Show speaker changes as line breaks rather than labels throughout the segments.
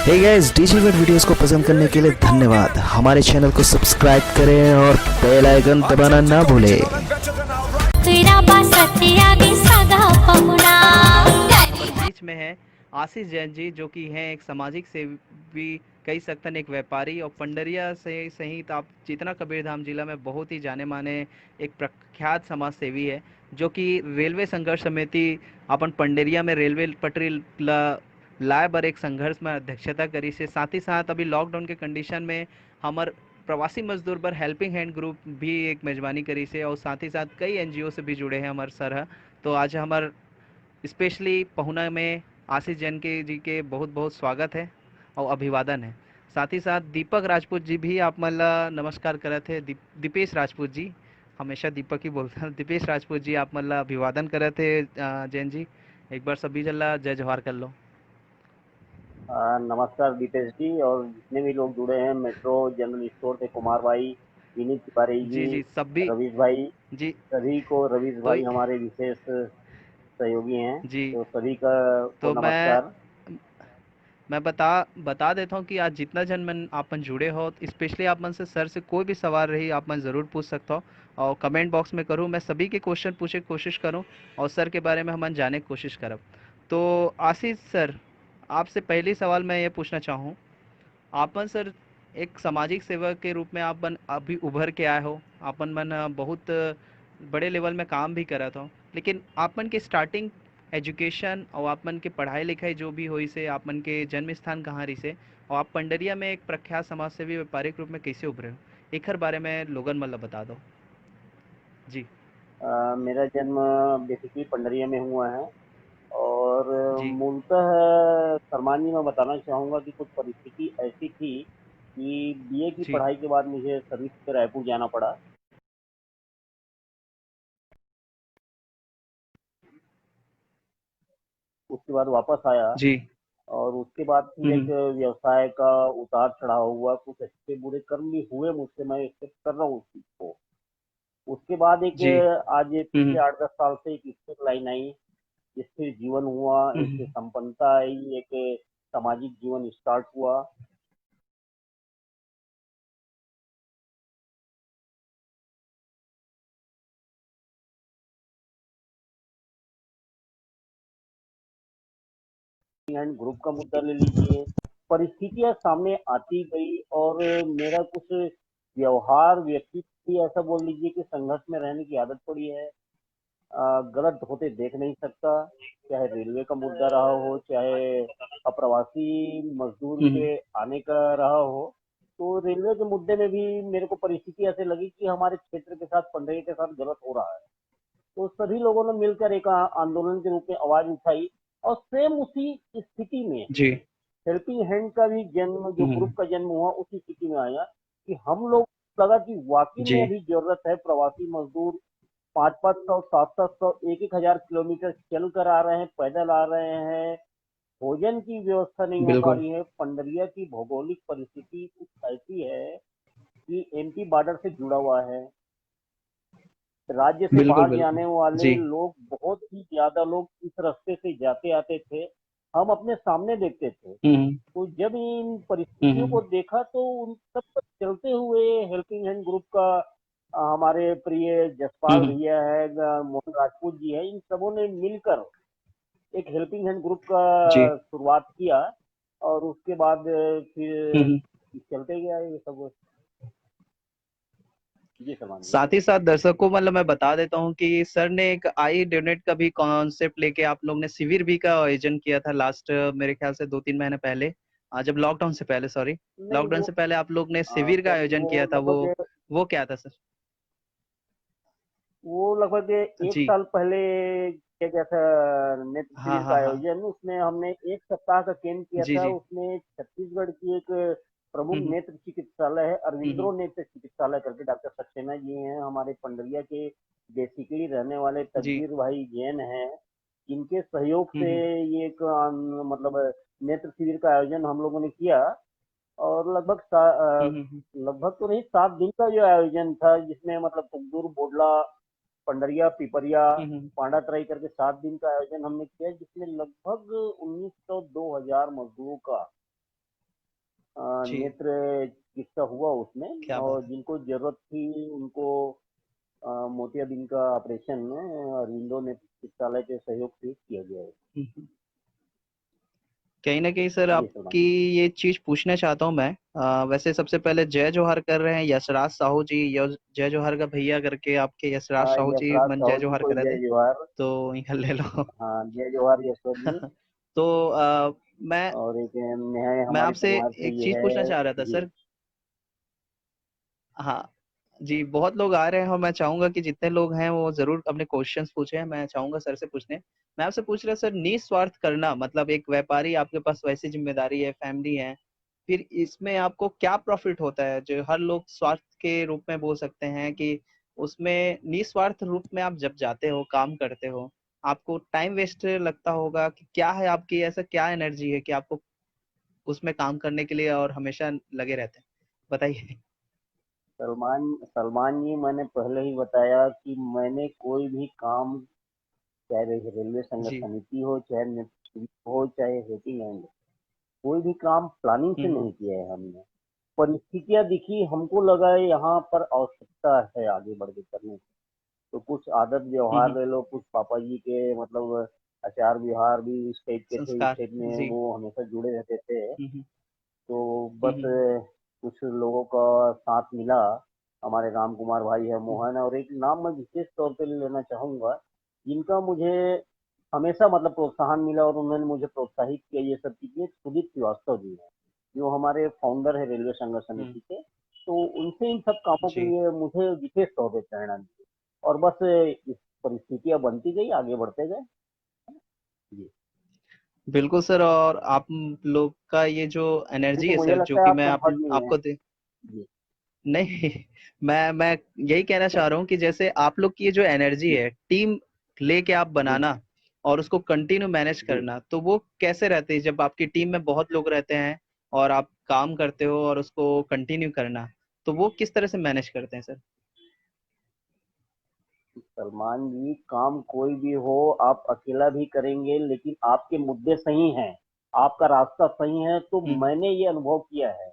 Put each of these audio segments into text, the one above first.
हे guys, DJ World videos को पसंद करने के लिए धन्यवाद। हमारे चैनल को सब्सक्राइब करें और बेल आइकन दबाना ना भूलें।
पर बीच में है आशीष जैन जी, जो कि हैं एक सामाजिक सेवी, कई सकते हैं एक व्यापारी, और पंडरिया से सहित आप जितना कबीरधाम जिला में बहुत ही जाने माने एक प्रख्यात समाज सेवी है, जो कि रेलवे संघर्ष समिति अपन पंडरिया में रेलवे पटरी लाए बर एक संघर्ष में अध्यक्षता करी से। साथ ही साथ अभी लॉकडाउन के कंडीशन में हमार प्रवासी मजदूर पर हेल्पिंग हैंड ग्रुप भी एक मेजबानी करी से, और साथ ही साथ कई एनजीओ से भी जुड़े हैं हमारे सर है। तो आज हमार स्पेशली पहुना में आशीष जैन के जी के बहुत बहुत स्वागत है और अभिवादन है। साथ ही साथ दीपक राजपूत जी भी आप मला नमस्कार करे थे। दीपेश राजपूत जी, हमेशा दीपक ही बोलता हूँ, दीपेश राजपूत जी आप मला अभिवादन करे थे। जैन जी, एक बार सभी जल्ला जय जवाहर कर लो।
नमस्कार दीपेश जी और जितने भी लोग जुड़े हैं, मेट्रो जनरल स्टोर से कुमार भाई, विनीत तिवारी
जी
जी,
जी, सभी
रवीश भाई,
जी।
सभी को रवीश
तो
भाई हमारे विशेष सहयोगी हैं,
जी,
तो सभी का को
तो
नमस्कार।
मैं बता बता देता हूँ कि आज जितना जन मन आप मन जुड़े हो, स्पेशली आप मन से सर से कोई भी सवाल रही आप मन ज़रूर पूछ सकता हो, और कमेंट बॉक्स में करूँ, मैं सभी के क्वेश्चन पूछे की कोशिश करूँ और सर के बारे में हम जाने की कोशिश करब। तो आशीष सर, आपसे पहली सवाल मैं ये पूछना चाहूँ, आपन सर एक सामाजिक सेवक के रूप में आप मन अभी उभर के आए हो, आपन मन बहुत बड़े लेवल में काम भी करा था, लेकिन आपन के स्टार्टिंग एजुकेशन और आपन के पढ़ाई लिखाई जो भी हुई से, आपन के जन्म स्थान कहाँ रही से, और आप पंडरिया में एक प्रख्यात समाज सेवी व्यापारिक रूप में कैसे उभरे हो, एक हर बारे में लोगन मतलब बता दो जी।
मेरा जन्म बेसिकली पंडरिया में हुआ है और
जी
मूलतः शर्मानी मैं बताना चाहूँगा कि कुछ परिस्थिति ऐसी थी कि बीए की
जी।
पढ़ाई के बाद मुझे सर्विस पे रायपुर जाना पड़ा। उसके बाद वापस आया
जी।
और उसके बाद फिर एक व्यवसाय का उतार चढ़ाव हुआ, कुछ अच्छे बुरे कर्म भी हुए मुझसे, मैं एक्सेप्ट कर रहा हूँ उस चीज को। उसके बाद एक
जी।
आज ये पिछले 8-10 साल से एक स्थिर लाइन आई, स्थिर जीवन हुआ, एक संपन्नता आई, एक सामाजिक जीवन स्टार्ट हुआ। एंड ग्रुप का मुद्दा ले लीजिए, परिस्थितियां सामने आती गई और मेरा कुछ व्यवहार व्यक्तित्व भी ऐसा बोल लीजिए कि संघर्ष में रहने की आदत पड़ी है। गलत होते देख नहीं सकता, चाहे रेलवे का मुद्दा रहा हो, चाहे अप्रवासी मजदूर के आने का रहा हो। तो रेलवे के मुद्दे में भी मेरे को परिस्थिति ऐसे लगी कि हमारे क्षेत्र के साथ, पंडरी के साथ गलत हो रहा है। तो सभी लोगों ने मिलकर एक आंदोलन के रूप में आवाज उठाई और सेम उसी स्थिति में
जी।
हेल्पिंग हैंड का भी जन्म, जो ग्रुप का जन्म हुआ, उसी स्थिति में आया कि हम लोग लगा कि वाकई
जी।
में अभी जरूरत है। प्रवासी मजदूर 500-500, 700, 1,000 किलोमीटर चल कर आ रहे हैं, पैदल आ रहे हैं, भोजन की व्यवस्था नहीं हो पा
बिल्कुल।
रही है। पंडरिया की भौगोलिक परिस्थिति कुछ ऐसी है कि एमपी बॉर्डर से जुड़ा हुआ है। राज्य से
बिल्कुल।
बाहर
बिल्कुल।
जाने वाले
जी।
लोग, बहुत ही ज्यादा लोग इस रास्ते से जाते आते थे, हम अपने सामने देखते थे। तो जब इन परिस्थितियों को देखा तो उन सब पर चलते हुए हेल्पिंग हैंड ग्रुप का हमारे प्रिय जसपाल भैया है, मोहन राजपूत जी है, इन सबों ने मिलकर एक हेल्पिंग हैंड ग्रुप का
जी।
शुरुआत किया और उसके बाद फिर चलते गया ये सब। जी सलमान जी।
साथ ही साथ दर्शकों को मतलब मैं बता देता हूँ कि सर ने एक आई डोनेट का भी कॉन्सेप्ट लेके आप लोग ने शिविर भी का आयोजन किया था लास्ट, मेरे ख्याल से 2-3 महीने पहले, जब लॉकडाउन से पहले, सॉरी,
नहीं
लॉकडाउन
वो
से पहले आप लोग ने शिविर का आयोजन किया था।
लगभग
वो क्या था सर?
एक
जी।
साल पहले किया गया था नेत्र
हाँ
शिविर का
हाँ हाँ।
आयोजन। उसमें हमने एक सप्ताह का कैंप किया
जी
था।
जी।
उसमें छत्तीसगढ़ की एक प्रमुख
हम्म
नेत्र चिकित्सालय है,
हम्म
अरविंदो नेत्र चिकित्सालय करके, डॉक्टर सक्सेना जी हैं हमारे पंडरिया के, बेसिकली रहने वाले
जी।
तकदीर भाई जैन हैं, जिनके सहयोग से ये एक मतलब नेत्र शिविर का आयोजन हम लोगों ने किया। और
हम्म
लगभग तो नहीं, 7 दिन का जो आयोजन था, जिसमें मतलब तुगदूर, बोडला, पंडरिया, पिपरिया,
हम्म
पांडा तराई करके 7 दिन का आयोजन हमने किया, जिसमें लगभग 1900-2000 मजदूरों का
जी,
नेत्र चिकित्सा हुआ उसमें,
क्या बात
और
है।
जिनको जरूरत थी उनको मोतियाबिंद का ऑपरेशन अरविंदो नेत्र चिकित्सालय के सहयोग से किया गया है।
हुँ, हुँ। कहीं न कहीं सर
जी
आपकी
सलमान।
ये चीज़ पूछना चाहता हूँ मैं। वैसे सबसे पहले जय जोहार कर रहे हैं यशराज साहू जी, जय जोहार का भैया करके आपके यशराज साहू जी
यशराज
मन जय
साहू जी
जोहार
को
कर रहे
जय
थे,
जोहार।
तो यहाँ ले लो।
हाँ, जय जोहार यशवर जी।
तो मैं
और एक है
मैं
हमारे
आपसे
परिवार से
एक
ये
चीज़ पूछना
है
चाह रहा था
जी।
सर। हाँ, जी, बहुत लोग आ रहे हैं और मैं चाहूँगा कि जितने लोग हैं वो ज़रूर अपने क्वेश्चंस पूछें। मैं चाहूँगा सर से पूछने। मैं आपसे पूछ रहा सर निस्वार्थ करना मतलब एक व्यापारी आपके पास वैसी ज़िम्मेदारी है, फैमिली है, फिर इसमें आपको क्या प्रॉफ़िट होता है? जो हर लोग स्वार्थ के रूप में बोल सकते हैं कि उसमें निस्वार्थ रूप में आप जब जाते हो, काम करते हो, आपको टाइम वेस्ट लगता होगा कि क्या है आपकी ऐसा क्या एनर्जी है कि आपको उसमें काम करने के लिए और हमेशा लगे रहते हैं? बताइए?
सलमान सलमान जी, मैंने पहले ही बताया कि मैंने कोई भी काम, चाहे रेलवे संघर्ष
जी।
समिति हो, चाहे नेतृत्व हो, चाहे हेल्पिंग हैंड, कोई भी काम प्लानिंग
हुँ,
से
हुँ।
नहीं किया है हमने। परिस्थितियां दिखी, हमको लगा यहाँ पर आवश्यकता है आगे बढ़ के करने की। तो कुछ आदत
हुँ,
व्यवहार
हुँ।
ले लो, कुछ पापा जी के मतलब आचार व्यवहार भी इस टाइप के थे, इस
संस्कार,
टाइप में
जी।
वो हमेशा जुड़े रहते थे।
हुँ, हुँ।
तो
हुँ,
बस
हुँ।
कुछ लोगों का साथ मिला, हमारे राम कुमार भाई है,
हुँ,
मोहन है, और एक नाम मैं विशेष तौर पे लेना चाहूंगा, जिनका मुझे हमेशा मतलब प्रोत्साहन मिला और उन्होंने मुझे प्रोत्साहित किया ये सब चीजें, सुदीप श्रीवास्तव जी हैं, जो हमारे फाउंडर है रेलवे संघर्ष
हुँ।
समिति के। तो उनसे इन सब कामों के
जी,
लिए मुझे विशेष तौर पे प्रेरणा मिली, और बस इस परिस्थितियां बनती गई, आगे बढ़ते गए। जी।
बिल्कुल सर और आप लोग का ये जो एनर्जी
लेकिन
है
मुझे
सर जो
लगता है
कि
आप
मैं आप
संपर्क में हैं।
आपको दे
जी।
नहीं मैं यही कहना चाह रहा हूँ कि जैसे आप लोग की ये जो एनर्जी
जी।
है, टीम लेके आप
जी।
बनाना और उसको कंटिन्यू मैनेज
जी।
करना, तो वो कैसे रहती है जब आपकी टीम में बहुत लोग रहते हैं और आप काम करते हो और उसको कंटिन्यू करना, तो वो किस तरह से मैनेज करते हैं सर?
सलमान जी, काम कोई भी हो, आप अकेला भी करेंगे, लेकिन आपके मुद्दे सही हैं, आपका रास्ता सही है, तो
हुँ,
मैंने ये अनुभव किया है,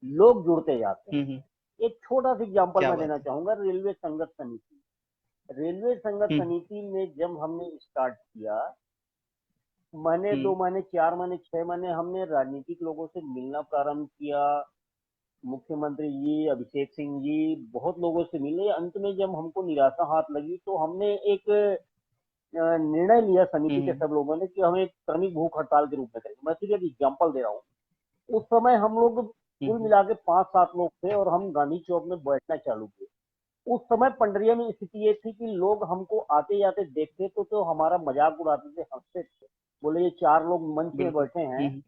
लोग जुड़ते जाते
हुँ,
हैं।
हुँ।
एक छोटा सा एग्जांपल
क्या
मैं
बात
देना
है।
चाहूंगा, रेलवे संघर्ष समिति। रेलवे संघर्ष
हुँ,
समिति में जब हमने स्टार्ट किया, महीने
हुँ,
2 महीने 4 महीने 6 महीने हमने राजनीतिक लोगों से मिलना प्रारंभ किया, मुख्यमंत्री जी, अभिषेक सिंह जी, बहुत लोगों से मिले। अंत में जब हमको निराशा हाथ लगी, तो हमने एक निर्णय लिया
हुँ,
समिति के
हुँ,
सब लोगों ने कि हमें एक क्रमिक भूख हड़ताल के रूप में करेंगे। मैं सिर्फ एक एग्जाम्पल दे रहा हूँ। उस समय हम लोग
हुँ,
कुल
हुँ।
मिला के 5-7 लोग थे, और हम गांधी चौक में बैठना चालू किए। उस समय पंडरिया में स्थिति ये थी कि लोग हमको आते जाते देखते तो हमारा मजाक उड़ाते थे, हंसते थे, बोले ये 4 लोग मंच में
बिल्कुल।
बैठे हैं,
हुँ, हुँ।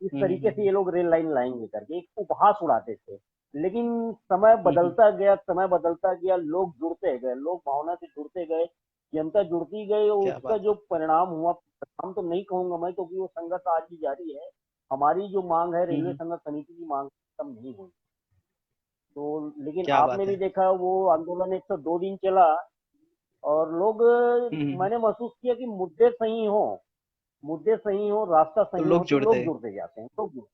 इस
हुँ, हुँ,
तरीके
हुँ,
से
हुँ।
ये लोग रेल लाइन लाएंगे करके एक उपहास उड़ाते थे। लेकिन समय
हुँ, हुँ।
बदलता गया, समय बदलता गया, लोग जुड़ते गए, लोग भावना से जुड़ते गए, जनता जुड़ती गई, और
क्या
उसका
बात
जो
है।
परिणाम हुआ, परिणाम तो नहीं कहूंगा मैं, क्योंकि वो संघर्ष आज भी जारी है। हमारी जो मांग है,
हुँ,
रेलवे
हुँ।
संघर्ष समिति की मांग कम नहीं हुई। तो लेकिन
क्या
आपने
बात
भी
है।
देखा, वो आंदोलन 102 दिन चला, और लोग,
हुँ, हुँ, हुँ।
मैंने महसूस किया कि मुद्दे सही हो, रास्ता
तो
सही हो,
लोग
तो
जुड़ते
लोग
हैं।
जुड़ते जाते हैं, लोग जुड़ते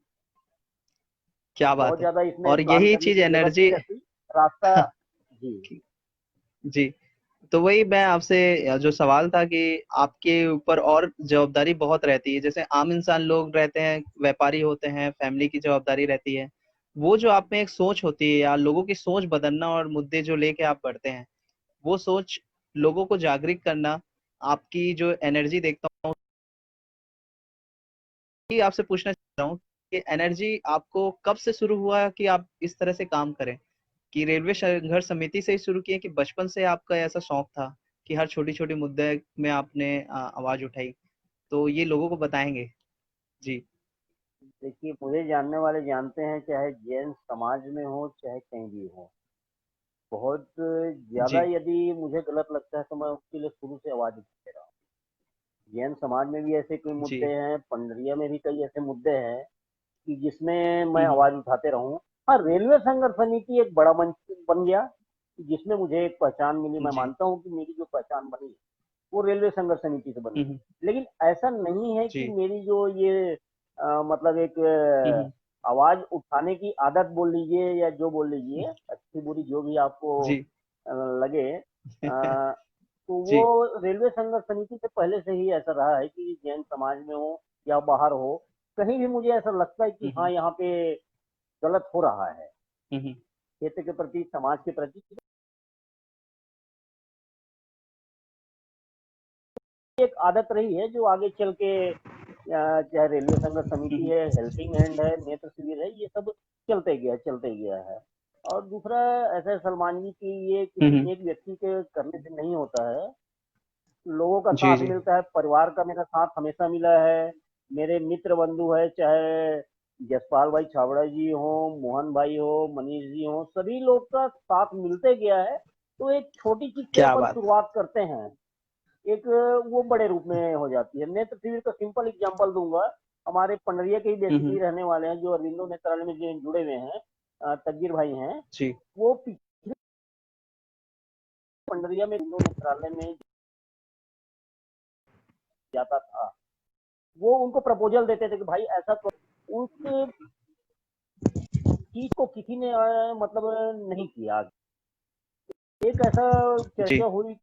क्या
हैं। बहुत
बात है।
ज्यादा इसमें
और
प्लान
यही
करने
चीज़
की जरूरत नहीं
एनर्जी
रहती, रास्ता। जी।
जी। तो वही मैं आपसे जो सवाल था कि आपके ऊपर और जवाबदारी बहुत रहती है। जैसे आम इंसान लोग रहते हैं, व्यापारी होते हैं, फैमिली की जवाबदारी रहती है। वो जो आप में एक सोच होती है या लोगों की सोच बदलना और मुद्दे जो लेके आप बढ़ते हैं, वो सोच लोगों को जागृत करना, आपकी जो एनर्जी देखता हूँ कि आपसे पूछना चाहता हूँ कि एनर्जी आपको कब से शुरू हुआ कि आप इस तरह से काम करें? कि रेलवे संघर्ष समिति से ही शुरू किए कि बचपन से आपका ऐसा शौक था कि हर छोटी-छोटी मुद्दे में आपने आवाज़ उठाई? तो ये लोगों को बताएँगे। जी,
देखिए, मुझे जानने वाले जानते हैं, चाहे जैन समाज में हो, चाहे कहीं भी हो, बहुत ज्यादा
जी।
यदि मुझे गलत लगता है तो मैं उसके लिए शुरू से आवाज उठाते रहा हूँ। जैन समाज में भी ऐसे कोई मुद्दे
जी।
हैं, पंडरिया में भी कई ऐसे मुद्दे हैं कि जिसमें मैं
हुँ, हुँ।
आवाज उठाते रहूं। हाँ, रेलवे संघर्ष समिति एक बड़ा मंच बन गया, जिसमें मुझे एक पहचान मिली। मैं
जी।
मानता हूँ कि मेरी जो पहचान बनी, वो रेलवे संघर्ष समिति से
हुँ,
बनी।
हुँ।
लेकिन ऐसा नहीं है कि
जी।
मेरी जो ये मतलब एक
हुँ, हुँ।
आवाज उठाने की आदत बोल लीजिए या जो बोल लीजिए, अच्छी बुरी जो भी आपको
जी।
लगे, तो वो
जी।
रेलवे संघर्ष समिति से पहले से ही ऐसा रहा है कि जैन समाज में हो या बाहर हो, कहीं भी मुझे ऐसा लगता है कि हाँ,
हम्म।
यहाँ पे गलत हो रहा है
हम्म।
क्षेत्र के प्रति, समाज के प्रति। एक आदत रही है जो आगे चल के चाहे रेलवे संघर्ष समिति
हम्म।
है, हेल्पिंग हैंड है, नेत्र शिविर है, ये सब चलते गया है। और दूसरा ऐसा है सलमान जी कि ये
हम्म।
किसी एक व्यक्ति के करने से नहीं होता है, लोगों का
जी।
साथ
जी।
मिलता है, परिवार का मेरा साथ हमेशा मिला है। मेरे मित्र बंधु है, चाहे जसपाल भाई छाबड़ा जी हो, मोहन भाई हो, मनीष जी हो, सभी लोग का साथ मिलते गया है। तो एक छोटी चीज से
क्या
अपन
बात।
शुरुआत करते हैं, एक वो बड़े रूप में हो जाती है। नेत्र शिविर का सिंपल एग्जांपल दूंगा। हमारे पंडरिया के ही बेसिकली
हम्म।
रहने वाले हैं, जो अरविंदो नेत्रालय में जो जुड़े हुए हैं, तकगीर भाई हैं।
जी।
वो पिछले पंडरिया में अरविंदो नेत्रालय में जाता था, वो उनको प्रपोजल देते थे कि भाई ऐसा करो। उस चीज को किसी ने मतलब नहीं किया। एक ऐसा
जी।
चर्चा हुई,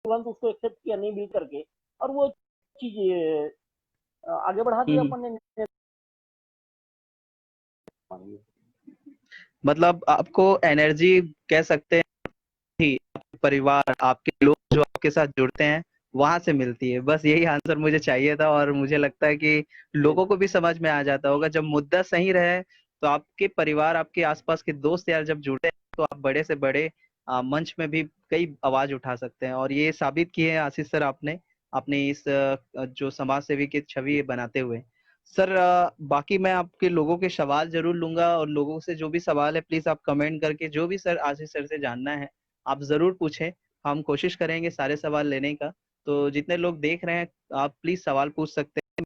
तुरंत उसको एक्सेप्ट किया नहीं भी करके, और वो चीज आगे बढ़ा दिया
हम्म।
अपन ने।
मतलब आपको एनर्जी कह सकते हैं ही परिवार, आपके लोग जो आपके साथ जुड़ते हैं वहां से मिलती है। बस यही आंसर मुझे चाहिए था, और मुझे लगता है कि लोगों को भी समझ में आ जाता होगा जब मुद्दा सही रहे तो आपके परिवार, आपके आसपास के दोस्त यार जब जुड़ते हैं तो आप बड़े से बड़े मंच में भी कई आवाज उठा सकते हैं। और ये साबित किए हैं आशीष सर आपने अपने इस जो समाज सेवी की छवि बनाते हुए। सर बाकी मैं आपके लोगों के सवाल जरूर लूंगा, और लोगों से जो भी सवाल है प्लीज आप कमेंट करके जो भी सर आशीष सर से जानना है आप जरूर पूछें। हम कोशिश करेंगे सारे सवाल लेने का। तो जितने लोग देख रहे हैं आप प्लीज सवाल पूछ सकते हैं,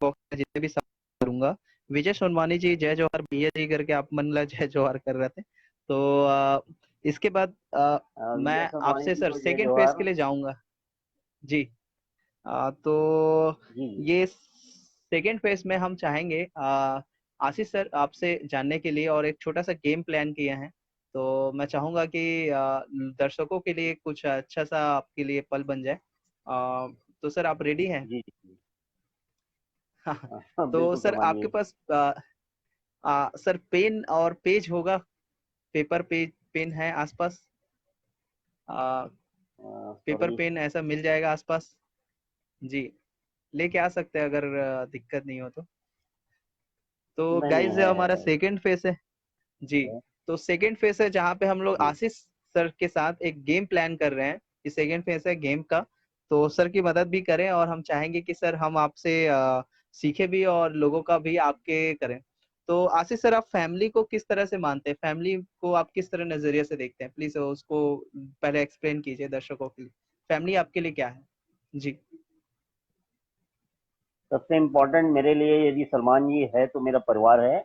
बॉक्स में जितने भी सवाल करूंगा। विजय सोनवानी जी जय जवाहर भैया जी करके आप मन ला जय जवाहर कर रहे थे। तो इसके बाद
विजय
मैं
संवानी
आपसे
जी
सर
को जय
सेकंड फेज
जवाहर।
के लिए जाऊंगा। जी। तो
जी जी।
ये सेकेंड फेज में हम चाहेंगे आशीष सर आपसे जानने के लिए, और एक छोटा सा गेम प्लान किया है। तो मैं चाहूंगा कि दर्शकों के लिए कुछ अच्छा सा आपके लिए पल बन जाए। तो सर आप रेडी हैं?
जी जी।
तो
बिल्कुल
सर
सलमान
आपके
जी।
पास सर पेन और पेज होगा? पेपर पेज पेन है आसपास? Paper
sorry.
पेन ऐसा मिल जाएगा आसपास? जी, लेके आ सकते हैं अगर दिक्कत नहीं हो तो। तो
नहीं नहीं
गाइज हमारा
है।
सेकेंड फेज है। जी। तो सेकेंड फेज है जहाँ पे हम लोग
जी।
आशीष सर के साथ एक गेम प्लान कर रहे हैं। ये सेकेंड फेज है गेम का। तो सर की मदद भी करें, और हम चाहेंगे कि सर हम आपसे सीखे भी और लोगों का भी आपके करें। तो आशीष सर आप फैमिली को किस तरह से मानते हैं? फैमिली को आप किस तरह नजरिए से देखते हैं? प्लीज उसको पहले एक्सप्लेन कीजिए दर्शकों के लिए। फैमिली आपके लिए क्या है? जी।
सबसे इम्पोर्टेंट मेरे लिए यदि सलमान जी है तो मेरा परिवार है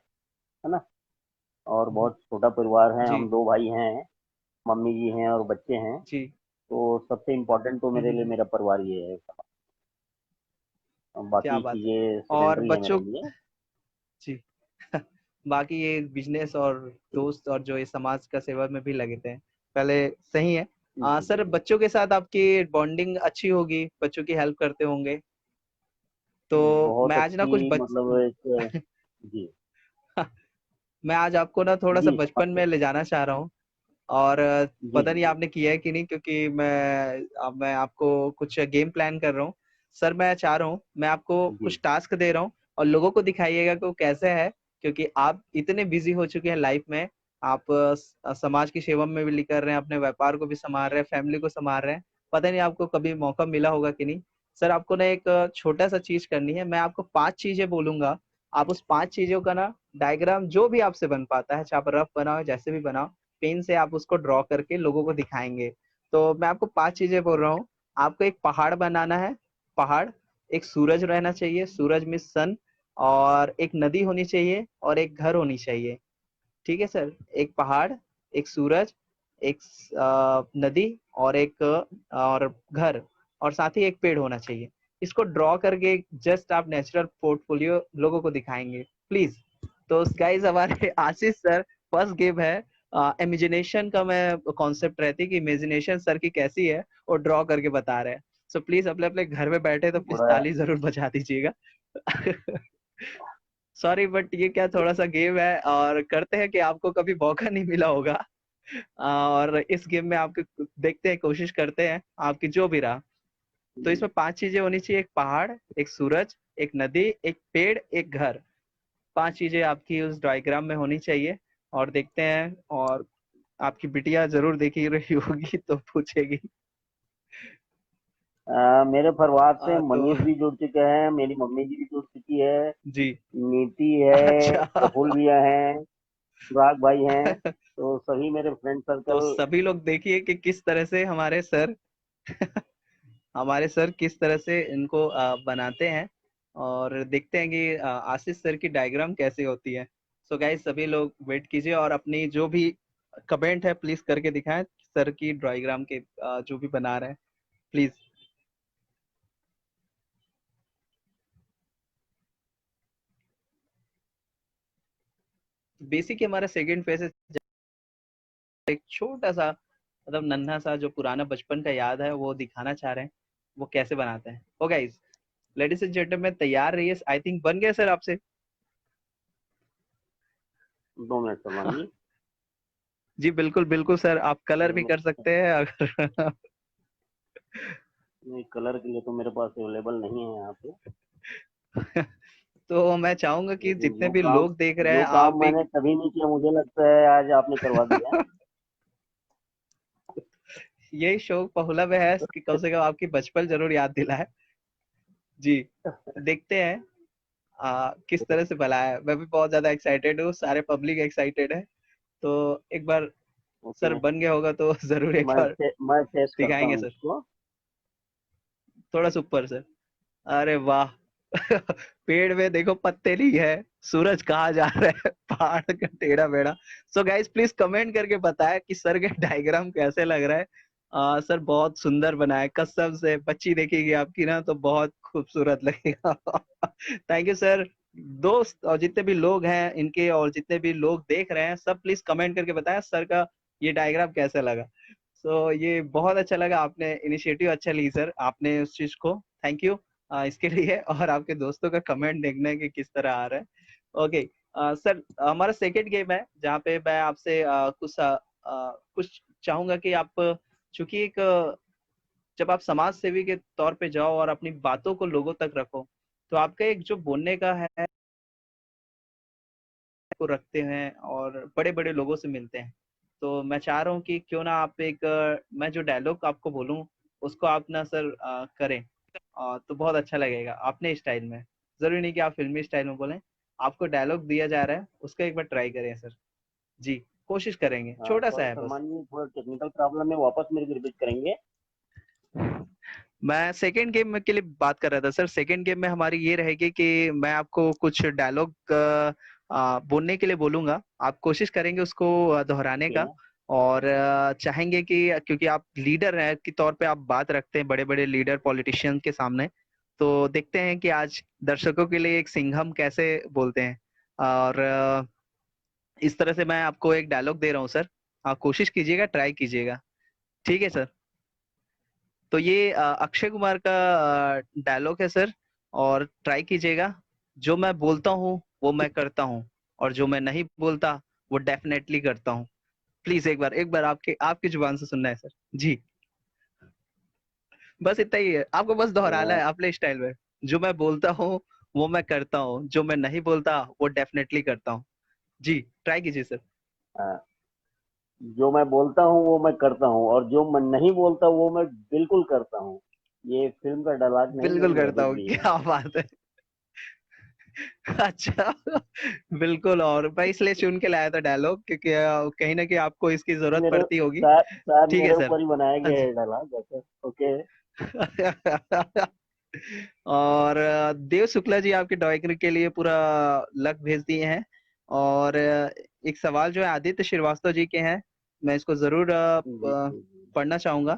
ना। और बहुत छोटा परिवार है,
जी।
हम दो भाई हैं, मम्मी जी हैं और बच्चे हैं।
जी।
तो सबसे इम्पोर्टेंट तो मेरे लिए
हम्म।
मेरा परिवार ही है।
क्या
बाकी
बात है।
चीजें
और
सेकेंडरी है मेरे
बच्चों।
लिए।
जी। बाकी ये बिजनेस और दोस्त और जो ये समाज का सेवा में भी लगे थे पहले, सही है।
जी
सर
जी।
बच्चों के साथ आपकी बॉन्डिंग अच्छी होगी, बच्चों की हेल्प करते होंगे। तो
बहुत
मैं आज ना कुछ
अच्छी, मतलब एक। जी
मैं आज आपको ना थोड़ा सा
जी।
बचपन में ले जाना चाह रहा हूँ। और
जी
पता नहीं
जी।
आपने किया है कि नहीं, क्योंकि मैं आपको कुछ गेम प्लान कर रहा हूँ। सर मैं चाह रहा हूँ मैं आपको
जी
कुछ टास्क दे रहा हूँ, और लोगों को दिखाइएगा कि वो कैसे है। क्योंकि आप इतने बिजी हो चुके हैं लाइफ में। आप समाज की सेवा में भी कर रहे हैं, अपने व्यापार को भी संभाल रहे हैं, फैमिली को संभाल रहे हैं। पता नहीं आपको कभी मौका मिला होगा कि नहीं। सर आपको ना एक छोटा सा चीज करनी है। मैं आपको 5 चीजें बोलूंगा, आप उस 5 चीजों का ना डायग्राम जो भी आपसे बन पाता है, चाहे आप रफ बनाओ जैसे भी बनाओ, पेन से आप उसको ड्रॉ करके लोगों को दिखाएंगे। तो मैं आपको 5 चीजें बोल रहा हूँ। आपको एक पहाड़ बनाना है। पहाड़, एक सूरज रहना चाहिए, सूरज में सन, और एक नदी होनी चाहिए, और एक घर होनी चाहिए। ठीक है सर? एक पहाड़, एक सूरज, एक नदी, और एक और घर, और साथ ही एक पेड़ होना चाहिए। इसको ड्रॉ करके जस्ट आप नेचुरल पोर्टफोलियो लोगों को दिखाएंगे प्लीज। तो गाइस हमारे आशीष सर फर्स्ट गेम है इमेजिनेशन का, मैं कॉन्सेप्ट रहती है कि इमेजिनेशन सर की कैसी है और ड्रॉ करके बता रहे हैं। सो प्लीज अपने अपने घर में बैठे तो प्लीज
बड़ा
ताली जरूर बजा दीजिएगा। सॉरी बट ये क्या थोड़ा सा गेम है और करते हैं कि आपको कभी मौका नहीं मिला होगा। और इस गेम में आपके देखते हैं, कोशिश करते हैं आपकी जो भी रहा। तो इसमें 5 चीजें होनी चाहिए, एक पहाड़, एक सूरज, एक नदी, एक पेड़, एक घर। 5 चीजें आपकी उस डायग्राम में होनी चाहिए। और देखते हैं, और आपकी बिटिया जरूर देखी रही होगी तो पूछेगी।
मेरे परिवार से
तो
मनीष भी जुड़ चुके हैं, मेरी मम्मी जी भी जुड़ चुकी है,
जी।
नीति है,
अच्छा।
प्रफुल्ल भैया हैं, राग भाई हैं, तो सभी मेरे फ्रेंड
तो
सर्कल।
सभी लोग देखिए कि किस तरह से हमारे सर हमारे सर किस तरह से इनको बनाते हैं, और देखते हैं कि आशीष सर की डायग्राम कैसे होती है। सो गाइस सभी लोग वेट कीजिए और अपनी जो भी कमेंट है प्लीज करके दिखाएं सर की डायग्राम के जो भी बना रहे हैं प्लीज। बेसिक हमारा सेकंड फेज है, एक छोटा सा मतलब नन्हा सा जो पुराना बचपन का याद है वो दिखाना चाह रहे हैं, वो कैसे बनाते हैं। ओ गाइस, लेडीज एंड जेंटलमैन तैयार रहिए। आई थिंक बन गया सर आपसे।
2 मिनट सलमान जी।
जी बिल्कुल बिल्कुल सर, आप कलर भी कर सकते हैं अगर
नहीं, कलर के लिए तो मेरे पास अवेलेबल नहीं है यहाँ पे।
तो मैं चाहूंगा कि
लेकिन
जितने भी लोग देख रहे हैं
जो
आप
काम
भी
मैंने कभी नहीं किया, मुझे लगता है आज आपने करवा दिया।
यही शौक पहुला में है कि कम से कम आपकी बचपन जरूर याद दिलाए। जी, देखते हैं किस तरह से भला है। मैं भी बहुत ज्यादा एक्साइटेड हूँ, सारे पब्लिक एक्साइटेड है। तो एक बार सर
ओके,
बन गया होगा तो जरूर एक बार
मैं टेस्ट करता
दिखाएंगे
हूँ
सर।
इसको।
थोड़ा सा ऊपर सर। अरे वाह पेड़ में देखो पत्ते नहीं है, सूरज कहाँ जा रहा है, पहाड़ का टेढ़ा मेढ़ा। सो गाइस प्लीज कमेंट करके बताएं कि सर के डायग्राम कैसे लग रहा है। सर बहुत सुंदर बना है, कसम से बच्ची देखेगी आपकी ना तो बहुत खूबसूरत लगेगा। Thank you sir. दोस्त और जितने भी लोग हैं इनके और जितने भी लोग देख रहे हैं सब प्लीज कमेंट करके बताएं सर का ये डायग्राम कैसा लगा। सो ये बहुत अच्छा लगा, आपने इनिशिएटिव अच्छा ली सर आपने उस चीज को। थैंक यू इसके लिए, और आपके दोस्तों का कमेंट देखने के किस तरह आ रहा है। ओके सर, हमारा सेकंड गेम है जहाँ पे मैं आपसे कुछ चाहूंगा कि आप, चूंकि एक जब आप समाज सेवी के तौर पे जाओ और अपनी बातों को लोगों तक रखो, तो आपका एक जो बोलने का है को रखते हैं और बड़े बड़े लोगों से मिलते हैं। तो मैं चाह रहा हूँ कि क्यों ना आप एक मैं जो डायलॉग आपको बोलूँ उसको आप ना सर करें, तो बहुत अच्छा लगेगा अपने स्टाइल में। जरूरी नहीं कि आप फिल्मी स्टाइल में बोलें, आपको डायलॉग दिया जा रहा है उसका एक बार ट्राई करें सर। जी, कोशिश करेंगे, छोटा सा
सॉरी
है बस।
सलमान जी, थोड़ा टेक्निकल प्रॉब्लम है, वापस मेरे को रिपीट करेंगे।
मैं सेकेंड गेम के लिए बात कर रहा था सर। सेकेंड गेम में हमारी ये रहेगी कि मैं आपको कुछ डायलॉग बोलने के लिए बोलूंगा, आप कोशिश करेंगे उसको दोहराने
ओके।
का। और चाहेंगे कि क्योंकि आप लीडर हैं के तौर पे आप बात रखते हैं बड़े बड़े लीडर पॉलिटिशियन के सामने, तो देखते हैं कि आज दर्शकों के लिए एक सिंघम कैसे बोलते हैं। और इस तरह से मैं आपको एक डायलॉग दे रहा हूँ सर, आप कोशिश कीजिएगा, ट्राई कीजिएगा। ठीक है सर। तो ये अक्षय कुमार का डायलॉग है सर, और ट्राई कीजिएगा। जो मैं बोलता हूँ वो मैं करता हूँ, और जो मैं नहीं बोलता वो डेफिनेटली करता हूँ। प्लीज एक बार आपके आपकी जुबान से सुनना है सर। जी, बस इतना ही है, आपको बस दोहराना है अपने स्टाइल में। जो मैं बोलता हूँ वो मैं करता हूँ, जो मैं नहीं बोलता वो डेफिनेटली करता हूँ। जी, ट्राई कीजिए सर।
जो मैं बोलता हूँ वो मैं करता हूँ, और जो मैं नहीं बोलता वो मैं बिल्कुल करता हूँ। ये फिल्म का डायलॉग नहीं, मेरी
बिल्कुल करता
हैबिट
हूँ,
भी है।
क्या बात है। अच्छा, बिल्कुल। और मैं इसलिए चुन के लाया था डायलॉग क्योंकि कहीं ना कहीं आपको इसकी जरूरत
मेरे
पड़ती होगी।
शायद
ठीक है
मेरे
सर।
ऊपर ही बनाया
हाँ
गया
जी।
है डायलॉग वैसे। ओके।
और देव शुक्ला जी आपके डायग्राम के लिए पूरा लक भेज दिए हैं। और एक सवाल जो है आदित्य श्रीवास्तव जी के हैं, मैं इसको जरूर
जी जी जी।
पढ़ना चाहूंगा।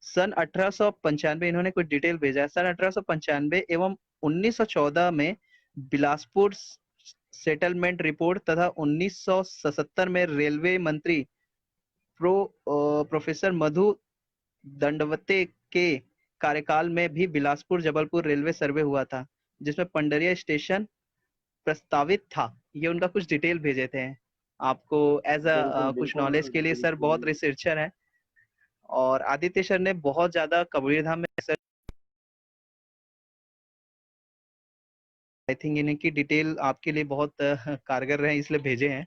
सन 1895 इन्होंने कुछ डिटेल भेजा है। सन 1895 एवं 1914 में बिलासपुर सेटलमेंट रिपोर्ट तथा 1977 में रेलवे मंत्री प्रोफेसर मधु दंडवते के कार्यकाल में भी बिलासपुर जबलपुर रेलवे सर्वे हुआ था, जिसमें पंडरिया स्टेशन प्रस्तावित था। ये उनका कुछ डिटेल भेजे थे आपको एज
बिल्कुल
कुछ
बिल्कुल
नॉलेज के लिए। सर बहुत
बिल्कुल।
रिसर्चर है और आदित्य सर ने बहुत ज्यादा कबीरधाम में सर, आई थिंक इनकी डिटेल आपके लिए बहुत कारगर रहे इसलिए भेजे हैं।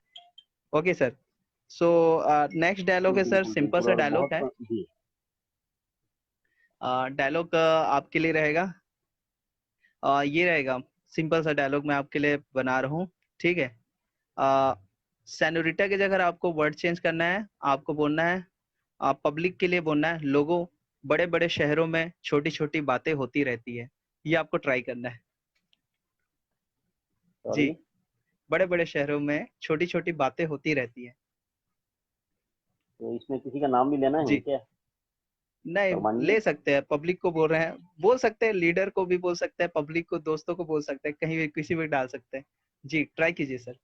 Okay sir. So next dialogue है सर,
बिल्कुल
सिंपल
बिल्कुल
सा
और
डायलॉग है।
बहुत जी।
डायलॉग आपके लिए रहेगा, ये रहेगा, सिंपल सा डायलॉग मैं आपके लिए बना रहा हूँ, ठीक है। सेनोरिटा की जगह आपको वर्ड चेंज करना है, आपको बोलना है, पब्लिक के लिए बोलना है, लोगों बड़े बड़े शहरों में छोटी छोटी बातें होती रहती है। ये आपको ट्राई करना है। जी,
सॉरी,
बड़े बड़े शहरों में छोटी छोटी बातें होती रहती है।
तो इसमें किसी का नाम भी लेना है
जी,
क्या?
नहीं
फरमान जी।
ले सकते हैं, पब्लिक को बोल रहे हैं, बोल सकते हैं, लीडर को भी बोल सकते हैं, पब्लिक को, दोस्तों को बोल सकते हैं, कहीं भी किसी भी डाल सकते हैं। जी, ट्राई कीजिए सर।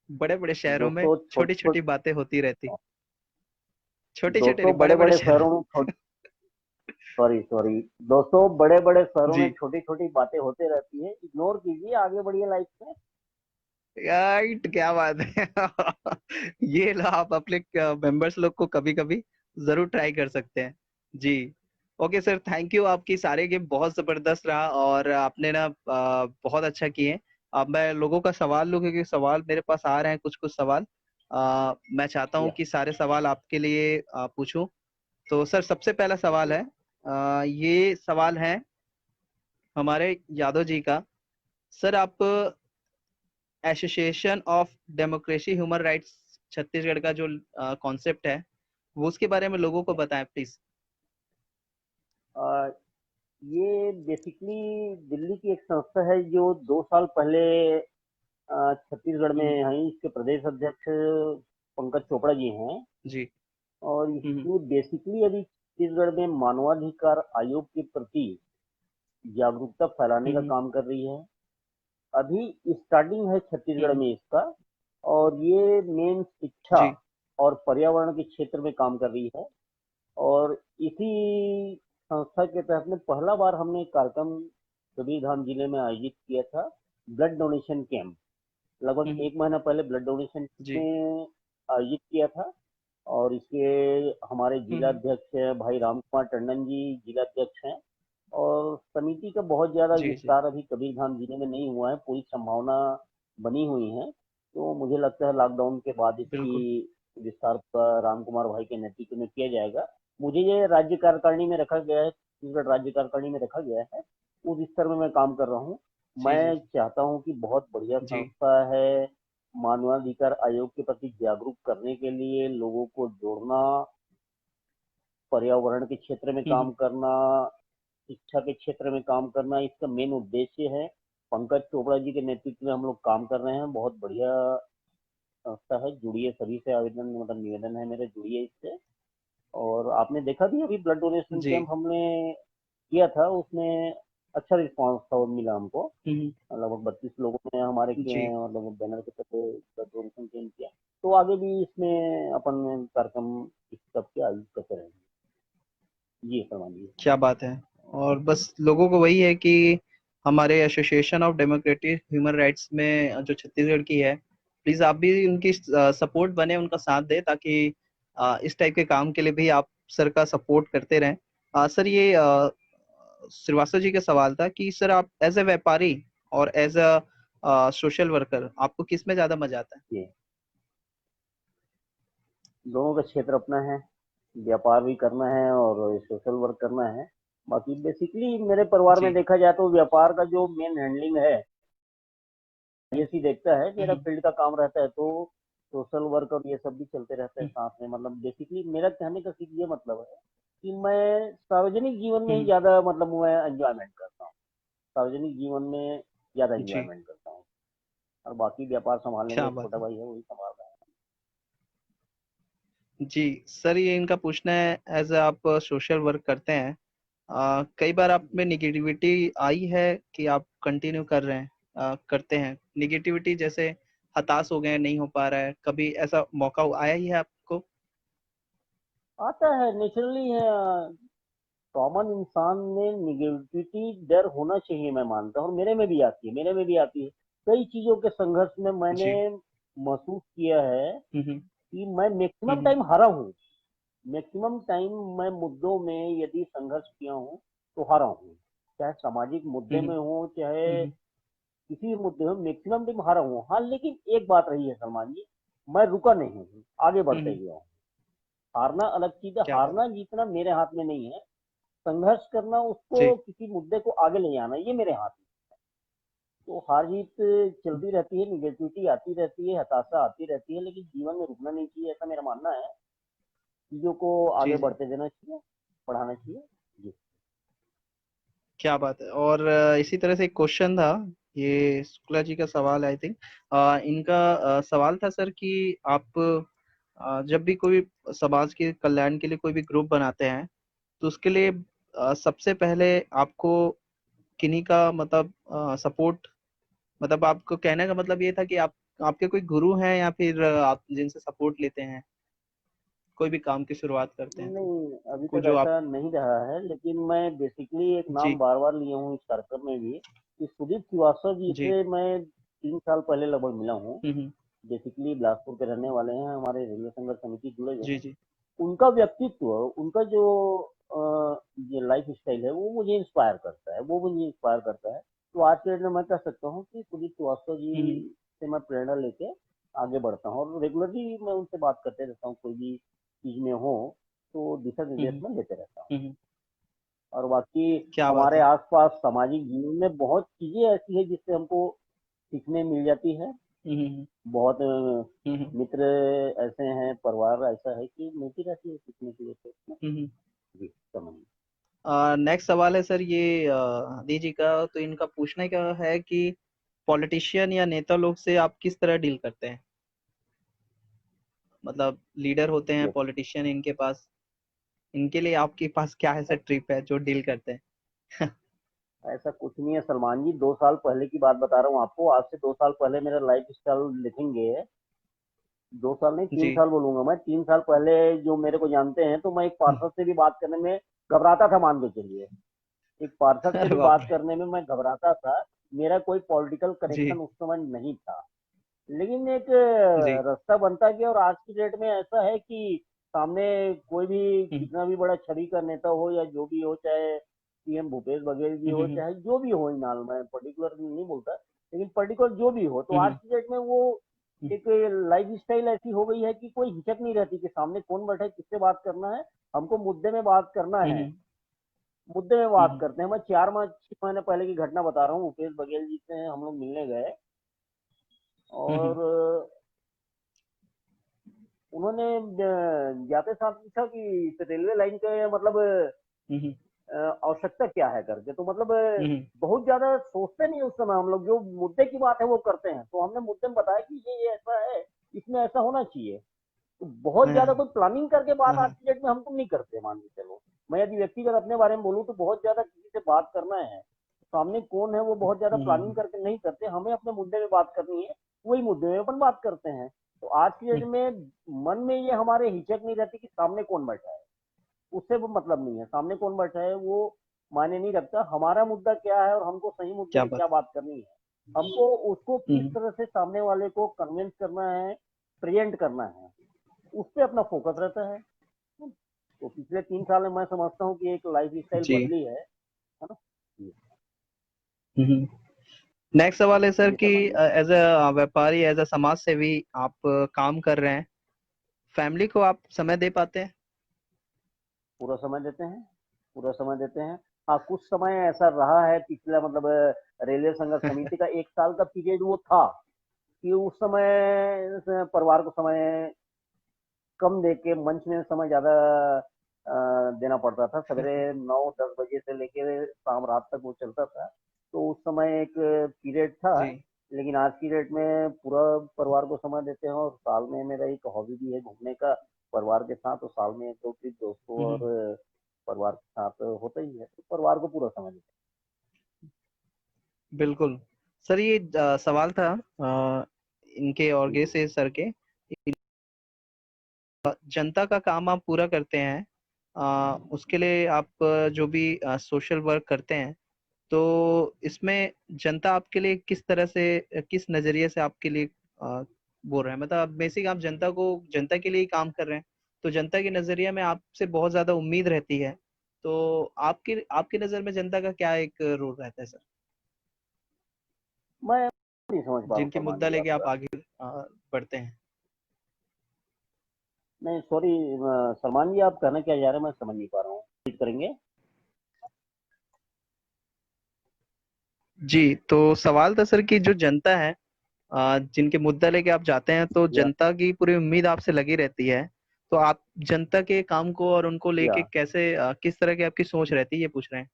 बड़े बड़े शहरों में
दोस्तों
छोटी
छोटे
छोटी बातें होती रहती, छोटे छोटे
दोस्तों
नहीं, बड़े
बड़े
बड़े
बड़े
शहर।
शहरों में सॉरी सॉरी, दोस्तों बड़े बड़े शहरों में
जी,
छोटी छोटी बातें होते रहती है, इग्नोर कीजिए, आगे बढ़िए लाइफ में।
राइट, क्या बात है। ये लो, आप अपने मेंबर्स लोग को कभी कभी जरूर ट्राई कर सकते हैं। जी, ओके सर, थैंक यू। आपकी सारे गेम बहुत जबरदस्त रहा और आपने ना बहुत अच्छा किए। अब मैं लोगों का सवाल लूँ, क्योंकि सवाल मेरे पास आ रहे हैं कुछ कुछ सवाल। मैं चाहता हूँ
या
कि सारे सवाल आपके लिए पूछूं। तो सर सबसे पहला सवाल है, ये सवाल है हमारे यादव जी का। सर आप association of democracy human rights Chhattisgarh का जो कॉन्सेप्ट है, वो उसके बारे में लोगों को बताएं प्लीज।
अ, ये बेसिकली दिल्ली की एक संस्था है जो 2 साल पहले छत्तीसगढ़ में
हम्म,
यहीं इसके प्रदेश अध्यक्ष पंकज चोपड़ा जी हैं।
जी।
और
हम्म,
इसमें बेसिकली अभी छत्तीसगढ़ में मानवाधिकार आयोग के प्रति जागरूकता फैलाने का
हम्म,
काम कर रही है। अभी स्टार्टिंग है छत्तीसगढ़
हम्म,
में इसका। और ये मेन शिक्षा
जी,
और पर्यावरण के क्षेत्र में काम कर रही है। और इसी संस्था के तहत में पहला बार हमने एक कार्यक्रम कबीरधाम जिले में आयोजित किया था, ब्लड डोनेशन कैंप। लगभग
हम्म,
1 महीना पहले ब्लड डोनेशन
जी,
में आयोजित किया था। और इसके हमारे
हम्म,
जिलाध्यक्ष भाई राम कुमार टंडन जी जिलाध्यक्ष हैं। और समिति का बहुत ज्यादा
जी, जी,
विस्तार अभी कबीरधाम जिले में नहीं हुआ है, पूरी संभावना बनी हुई है। तो मुझे लगता है लॉकडाउन के बाद इसकी
बिल्कुल,
विस्तार पर राम कुमार भाई के नेतृत्व में किया जाएगा। मुझे ये राज्य कार्यकारिणी में रखा गया है, छत्तीसगढ़ राज्य कार्यकारिणी में रखा गया है। उस स्तर में मैं काम कर रहा हूँ।
जी, जी,
मैं चाहता हूँ कि बहुत बढ़िया
जी,
संस्था है। मानवाधिकार आयोग के प्रति जागरूक करने के लिए लोगों को जोड़ना, पर्यावरण के क्षेत्र में
हम्म,
काम करना, शिक्षा के क्षेत्र में काम करना, इसका मेन उद्देश्य है। पंकज चोपड़ा जी के नेतृत्व में हम लोग काम कर रहे हैं। बहुत बढ़िया संस्था है, जुड़िए सभी से आवेदन मतलब निवेदन है मेरे, जुड़िए इससे। और आपने देखा भी अभी ब्लड डोनेशन
जी,
कैंप हमने किया था, उसमें अच्छा रिस्पांस था मिला हमको।
हम्म,
लगभग 32 लोगों ने हमारे किए
जी।
हैं, मतलब बैनर के तहत ब्लड डोनेशन कैंप किया। तो आगे भी इसमें अपन कार्यक्रम इस सब के आयोजित करते रहेंगे। जी फरमान जी।
क्या बात है। और बस लोगों को वही है कि हमारे association of democratic human rights में जो छत्तीसगढ़ की है, प्लीज आप भी उनकी सपोर्ट बने, उनका साथ दें, ताकि इस टाइप के काम के लिए भी आप सर का सपोर्ट करते रहें। सर ये श्रीवास्तव जी का सवाल था कि सर आप एज ए व्यापारी और एज अ सोशल वर्कर आपको किस में ज्यादा मजा आता है।
जी, दोनों का क्षेत्र अपना है, व्यापार भी करना है और सोशल वर्क करना है। बाकी बेसिकली मेरे परिवार में
जी।
देखा जाए तो व्यापार का जो मेन हैंडलिंग है ये सी देखता है, मेरा
हम्म,
फील्ड का काम रहता है। तो सोशल वर्क और ये सब भी चलते रहते हैं
हम्म,
साथ में। मतलब बेसिकली मेरा कहने का सिर्फ ये मतलब है कि मैं सार्वजनिक जीवन में ही
हम्म,
ज्यादा मतलब मैं एंजॉयमेंट करता हूँ। सार्वजनिक जीवन में ज्यादा
जी,
एंजॉयमेंट करता हूँ। और बाकी व्यापार संभालने में
क्या
एक
बात
छोटा
है।
भाई है, वही संभाल रहा है।
जी, सर ये इनका पूछना है एज़ आप सोशल वर्क करते हैं, कई बार आप में नेगेटिविटी आई है कि आप कंटिन्यू कर रहे हैं, करते हैं? नेगेटिविटी जैसे हताश हो गए हैं, नहीं हो पा रहा है, कभी ऐसा मौका आया ही है आपको?
आता है, नेचुरली है। कॉमन इंसान में निगेटिविटी डर होना चाहिए, मैं मानता हूँ, और मेरे में भी आती है, मेरे में भी आती है। कई चीजों के संघर्ष में मैंने
जी।
महसूस किया है
हुँ, हुँ।
कि मैं
हुँ,
मैक्सिमम
हुँ।
टाइम हारा हूँ। मैक्सिमम टाइम मैं मुद्दों में यदि संघर्ष किया हूँ तो हारा हूँ। चाहे सामाजिक
हुँ,
मुद्दे
हुँ।
में हो, चाहे
हुँ, हुँ।
किसी भी मुद्दे में, मैक्सिमम टाइम हारा हूँ। हाँ, लेकिन एक बात रही है सलमान जी, मैं रुका नहीं हूँ, आगे
हुँ,
बढ़ते
हुँ।
गया हूँ। हारना अलग चीज है,
क्या बात
हारना
है।
जीतना मेरे हाथ में नहीं है। संघर्ष करना, उसको
जी,
किसी मुद्दे को आगे ले जाना, ये मेरे हाथ में। तो हार जीत चलती रहती है, निगेटिविटी आती रहती है, हताशा आती रहती है, लेकिन जीवन में रुकना नहीं चाहिए, ऐसा मेरा मानना है। चीजों को
जी,
आगे
जी।
बढ़ते देना चाहिए, बढ़ाना चाहिए। जी।
क्या बात है। और इसी तरह से एक क्वेश्चन था, ये शुक्ला जी का सवाल आई थिंक, इनका सवाल था सर कि आप जब भी कोई समाज के कल्याण के लिए कोई भी ग्रुप बनाते हैं, तो उसके लिए सबसे पहले आपको किन्हीं का मतलब सपोर्ट, मतलब आपको कहने का मतलब ये था कि आप आपके कोई गुरु हैं या फिर आप जिनसे सपोर्ट लेते हैं, कोई भी काम की शुरुआत करते हैं तो?
नहीं, अभी
को
तक
जो आप।
ऐसा नहीं रहा है, लेकिन मैं बेसिकली एक नाम
जी,
बार बार लिया हूँ इस कार्यक्रम में भी, कि सुदीप श्रीवास्तव जी
जी।
से मैं 3 साल पहले लगभग मिला हूँ।
हुँ, हुँ।
बेसिकली बिलासपुर के रहने वाले हैं, हमारे रेलवे संघर्ष समिति जुड़े हुए
जी,
हैं।
जी।
उनका व्यक्तित्व, उनका जो ये लाइफ स्टाइल है, वो मुझे इंस्पायर करता है, वो मुझे इंस्पायर करता है। तो आज के डेट में मैं कह सकता हूँ कि सुदीप श्रीवास्तव जी
हुँ, हुँ।
से मैं प्रेरणा लेके आगे बढ़ता हूँ, और रेगुलरली मैं उनसे बात करते रहता हूँ, कोई भी चीज में हो तो दिशा
हुँ,
निर्देश
हुँ।
में लेते रहता हूँ।
हुँ, हुँ।
और बाकी
क्या बात
हमारे
है।
आसपास सामाजिक जीवन में बहुत चीजें ऐसी है जिससे हमको सीखने मिल जाती है।
हुँ, हुँ, हुँ।
बहुत
हुँ, हुँ।
मित्र ऐसे हैं, परिवार ऐसा है कि मिलती रहती है सीखने के लिए, तो इसमें।
हुँ, हुँ।
जी, समझ।
नेक्स्ट सवाल है सर ये दी जी का, तो इनका पूछने का है कि पॉलिटिशियन या नेता लोग से आप किस तरह डील करते हैं? मतलब लीडर होते हैं
यस।
पॉलिटिशियन, इनके पास, इनके लिए आपके पास क्या ऐसा ट्रिप है जो डील करते हैं?
ऐसा कुछ नहीं है सलमान जी, 2 साल पहले की बात बता रहा हूँ आपको। आज से 2 साल पहले मेरा लाइफ स्टाइल लिखेंगे, 2 साल नहीं, तीन
जी।
साल बोलूंगा मैं। 3 साल पहले जो मेरे को जानते हैं, तो मैं एक
हम्म।
पार्षद से भी बात करने में घबराता था, मान के चलिए। एक पार्षद से
अरे
भी
बाप
बात
रे।
करने में मैं घबराता था। मेरा कोई पॉलिटिकल कनेक्शन
जी,
उस समय नहीं था, लेकिन एक
जी।
रास्ता बनता गया। और आज की डेट में ऐसा है कि सामने कोई भी
हम्म,
कितना भी बड़ा छवि का नेता हो या जो भी हो, चाहे सीएम भूपेश बघेल जी
हम्म,
हो, चाहे जो भी हो, इन हाल में पर्टिकुलर नहीं बोलता, लेकिन पर्टिकुलर जो भी हो, तो आज
हम्म,
की डेट में वो
हम्म,
एक लाइफ स्टाइल ऐसी हो गई है कि कोई हिचक नहीं रहती कि सामने कौन बैठा है, किससे बात करना है, हमको मुद्दे में बात करना है।
हम्म,
मुद्दे में बात
हम्म,
करते हैं। मैं 4 6 महीने पहले की घटना बता रहा हूँ। भूपेश बघेल जी से हम लोग मिलने गए,
हम्म,
और उन्होंने जाते साथ पूछा कि इस रेलवे लाइन के मतलब
हम्म,
आवश्यकता क्या है करके। तो मतलब
हम्म,
बहुत ज्यादा सोचते नहीं उस समय हम लोग, जो मुद्दे की बात है वो करते हैं। तो हमने मुद्दे में बताया कि ये ऐसा है, इसमें ऐसा होना चाहिए। तो बहुत ज्यादा
हाँ,
कोई प्लानिंग करके बात आज
हाँ,
की डेट में हम तुम नहीं करते, मान के चलो। मैं यदि व्यक्तिगत अपने बारे में बोलूँ, तो बहुत ज्यादा किसी से बात करना है, सामने कौन है, वो बहुत ज्यादा प्लानिंग
हम्म,
करके नहीं करते। हमें अपने मुद्दे में बात करनी है, वही मुद्दे में अपन बात करते हैं। तो आज की डेट
हम्म,
में मन में ये हमारे हिचक नहीं रहती कि सामने कौन बैठा है। उससे वो मतलब नहीं है, सामने कौन बैठा है वो मायने नहीं रखता। हमारा मुद्दा क्या है और हमको सही मुद्दे
क्या
पे
बात।
क्या बात करनी है। हमको उसको किस
हम्म,
तरह से सामने वाले को कन्विंस करना है, प्रेजेंट करना है, उस पे अपना फोकस रहता है। तो पिछले 3 साल में मैं समझता हूँ कि एक लाइफ स्टाइल
जी।
बदली है ना। जी।
हम्म। नेक्स्ट सवाल है सर
जी
कि
सलमान जी।
एज अ व्यापारी, एज अ समाज सेवी आप काम कर रहे हैं, फैमिली को आप समय दे पाते हैं?
पूरा समय देते हैं, पूरा समय देते हैं। हाँ, कुछ समय ऐसा रहा है पिछला, मतलब रेलवे संघर्ष समिति का 1 साल का पीरियड वो था कि उस समय परिवार को समय कम दे के मंच में समय ज्यादा देना पड़ता था। सवेरे 9 10 बजे से लेके शाम रात तक वो चलता था, तो उस समय एक पीरियड था।
जी।
लेकिन आज की डेट में पूरा परिवार को समय देते हैं, और साल में मेरा एक हॉबी भी है घूमने का। परिवार के साथ, तो साल में 1-2 ट्रिप दोस्तों और
हम्म,
परिवार के साथ होता ही है, तो परिवार को पूरा समय देते
बिल्कुल सर। ये सवाल था इनके
हैं।
ऑर्गे
जी।
से सर के। जनता का काम आप पूरा करते हैं, उसके लिए आप जो भी सोशल वर्क करते हैं, तो इसमें जनता आपके लिए किस तरह से, किस नजरिए से आपके लिए बोल रहे हैं? मतलब आप बेसिक, आप जनता को, जनता के लिए ही काम कर रहे हैं, तो जनता के नजरिए में आपसे बहुत ज्यादा उम्मीद रहती है। तो आपकी आपकी नजर में जनता का क्या एक रोल रहता है सर,
मैं नहीं समझ पा रहा हूँ
जिनकी
सलमान
मुद्दा
जी
लेके आप
आपका।
आगे बढ़ते हैं?
नहीं, सॉरी, सलमान जी आप कहना क्या चाह रहे हैं, मैं समझ नहीं पा रहा हूँ, रिपीट करेंगे?
जी, तो सवाल था सर कि जो जनता है, जिनके मुद्दा लेके आप जाते हैं, तो
या
जनता की पूरी उम्मीद आपसे लगी रहती है। तो आप जनता के काम को और उनको
या
लेके कैसे, किस तरह की आपकी सोच रहती है, ये पूछ रहे हैं?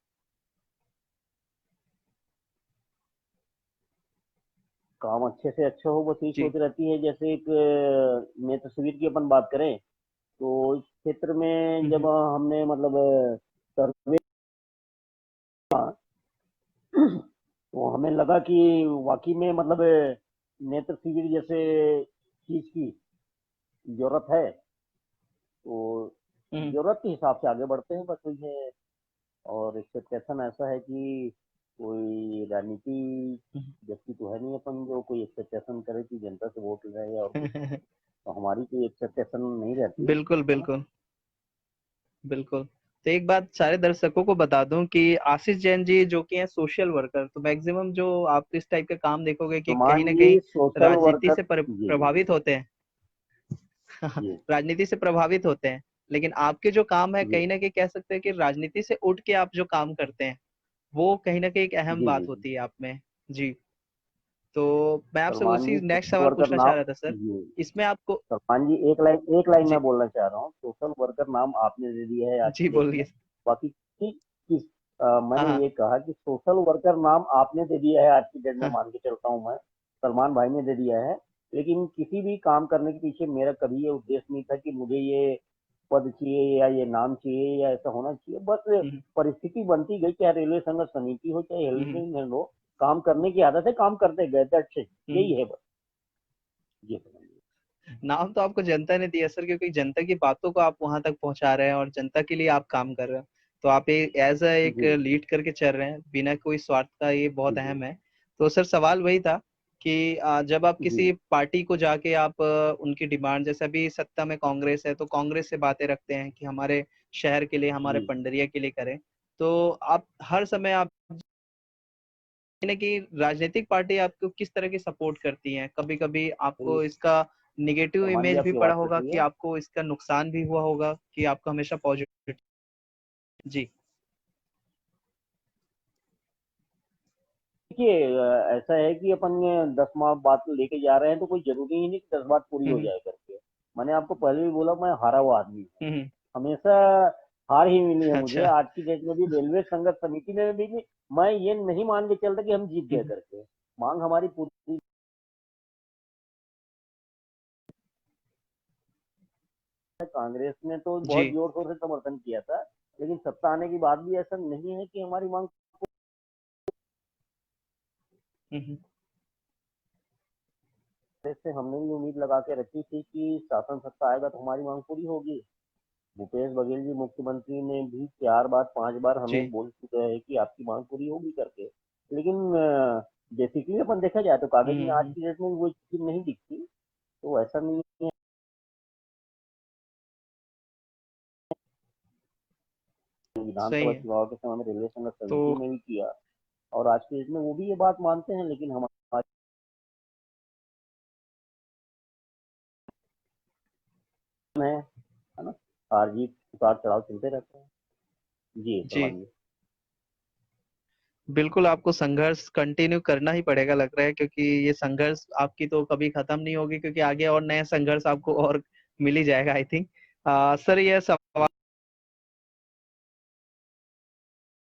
काम अच्छे से अच्छा हो, बस यही
जी।
सोच रहती है। जैसे एक मैं तस्वीर की अपन बात करें, तो इस क्षेत्र में जब
हम्म,
हमने मतलब सर्वे, तो हमें लगा कि वाकई में मतलब नेत्र शिविर जैसे चीज की जरूरत है, तो
हम्म,
जरूरत के हिसाब से आगे बढ़ते हैं, बस वही है। और एक्सपेक्टेशन ऐसा है कि कोई राजनीति
हम्म।
व्यक्ति तो है नहीं अपन जो कोई एक्सपेक्टेशन करे कि जनता से वोट ले और कुछ, तो हमारी कोई एक्सपेक्टेशन नहीं रहती
बिल्कुल
है ना।
बिल्कुल बिल्कुल। तो एक बात सारे दर्शकों को बता दूं कि आशीष जैन जी जो कि हैं सोशल वर्कर, तो मैक्सिमम जो आप इस टाइप के काम देखोगे कि कहीं
सलमान
ना
जी
कहीं
सोशल
राजनीति
वर्कर।
से
जी जी
प्रभावित होते हैं।
जी
राजनीति से प्रभावित होते हैं, लेकिन आपके जो काम है,
जी
कहीं ना कहीं कह सकते हैं कि राजनीति से उठ के आप जो काम करते हैं, वो कहीं ना कहीं एक अहम
जी
बात
जी जी।
होती है आप में। जी। तो मैं आपसे
सलमान
उसी
जी
नेक्स्ट
सोशल
सवाल
वर्कर
पूछना चाह
नाम।
रहा था सर।
जी।
इसमें आपको,
सलमान जी एक लाइन मैं
जी
बोलना चाह रहा हूँ, सोशल वर्कर नाम आपने दे दिया है आज
जी
की डेट में।
बोलिए।
बाकी किस
हाँ
मैंने
हाँ
ये कहा कि सोशल वर्कर नाम आपने दे दिया है आज की डेट में,
हाँ।
मान के चलता हूँ मैं, सलमान भाई ने दे दिया है। लेकिन किसी भी काम करने के पीछे मेरा कभी ये उद्देश्य नहीं था कि मुझे ये पद चाहिए या ये नाम चाहिए या ऐसा होना चाहिए। बस
हम्म,
परिस्थिति बनती गई, चाहे रेलवे संघर्ष समिति हो चाहे
हम्म,
हेल्पिंग हैंड हो, काम करने की आदत है, काम करते गए, दैट्स इट,
हम्म।
यही है बस। जी समझिए।
नाम तो आपको जनता ने दिया सर, क्योंकि जनता की बातों को आप वहां तक पहुंचा रहे हैं और जनता के लिए आप काम कर रहे हो। तो आप एज अ एक
जी
लीड करके चल रहे हैं बिना कोई स्वार्थ का, ये बहुत
जी
अहम है। तो सर सवाल वही था कि जब आप
जी
किसी पार्टी को जाके आप उनकी डिमांड, जैसे अभी सत्ता में कांग्रेस है, तो कांग्रेस से बातें रखते हैं कि हमारे शहर के लिए, हमारे
जी।
पंडरिया के लिए करें। तो आप हर समय आप कि राजनीतिक पार्टी आपको किस तरह की सपोर्ट करती हैं? कभी कभी
सही।
आपको इसका निगेटिव
सलमान जी
इमेज भी
आपकी
पड़ा
आवाज कट
होगा
रही
कि
है।
आपको इसका नुकसान भी हुआ होगा कि आपको हमेशा पॉजिटिव? जी।
देखिए, ऐसा है कि अपन ये 10 माह बात लेके जा रहे हैं, तो कोई जरूरी ही नहीं कि 10 बात पूरी हो
हम्म,
जाए करके। मैंने आपको पहले भी बोला, मैं हारा हुआ आदमी हूँ,
हम्म।
हमेशा हार ही मिली है मुझे।
अच्छा।
आज की डेट में भी रेलवे संघर्ष समिति में भी मैं ये नहीं मान के चलता कि हम जीत गए
हम्म,
करके। मांग हमारी पूरी, कांग्रेस ने तो बहुत
जी।
जोर शोर से समर्थन किया था, लेकिन सत्ता आने के बाद भी ऐसा नहीं है कि हमारी मांग,
हम्म,
से हमने भी उम्मीद लगा के रखी थी कि शासन सत्ता आएगा तो हमारी मांग पूरी होगी। भूपेश बघेल जी मुख्यमंत्री ने भी 4 बार 5 बार हमें
जी।
बोल चुके हैं कि आपकी मांग पूरी होगी करके। लेकिन बेसिकली अपन देखा जाए तो कागज में आज
हम्म।
की डेट में वो चीज नहीं दिखती। तो ऐसा नहीं है।
सही
विधानसभा
है।
चुनाव के समय में रेलवे संघर्ष
तो
समिति में भी किया, और आज की डेट में वो भी ये बात मानते हैं, लेकिन हमारे है ना, हार जीत उतार चढ़ाव चलते रहते हैं। जी
जी,
सलमान जी।
बिल्कुल आपको संघर्ष कंटिन्यू करना ही पड़ेगा लग रहा है, क्योंकि ये संघर्ष आपकी तो कभी खत्म नहीं होगी, क्योंकि आगे और नया संघर्ष आपको और मिल ही जाएगा आई थिंक। सर ये सवाल,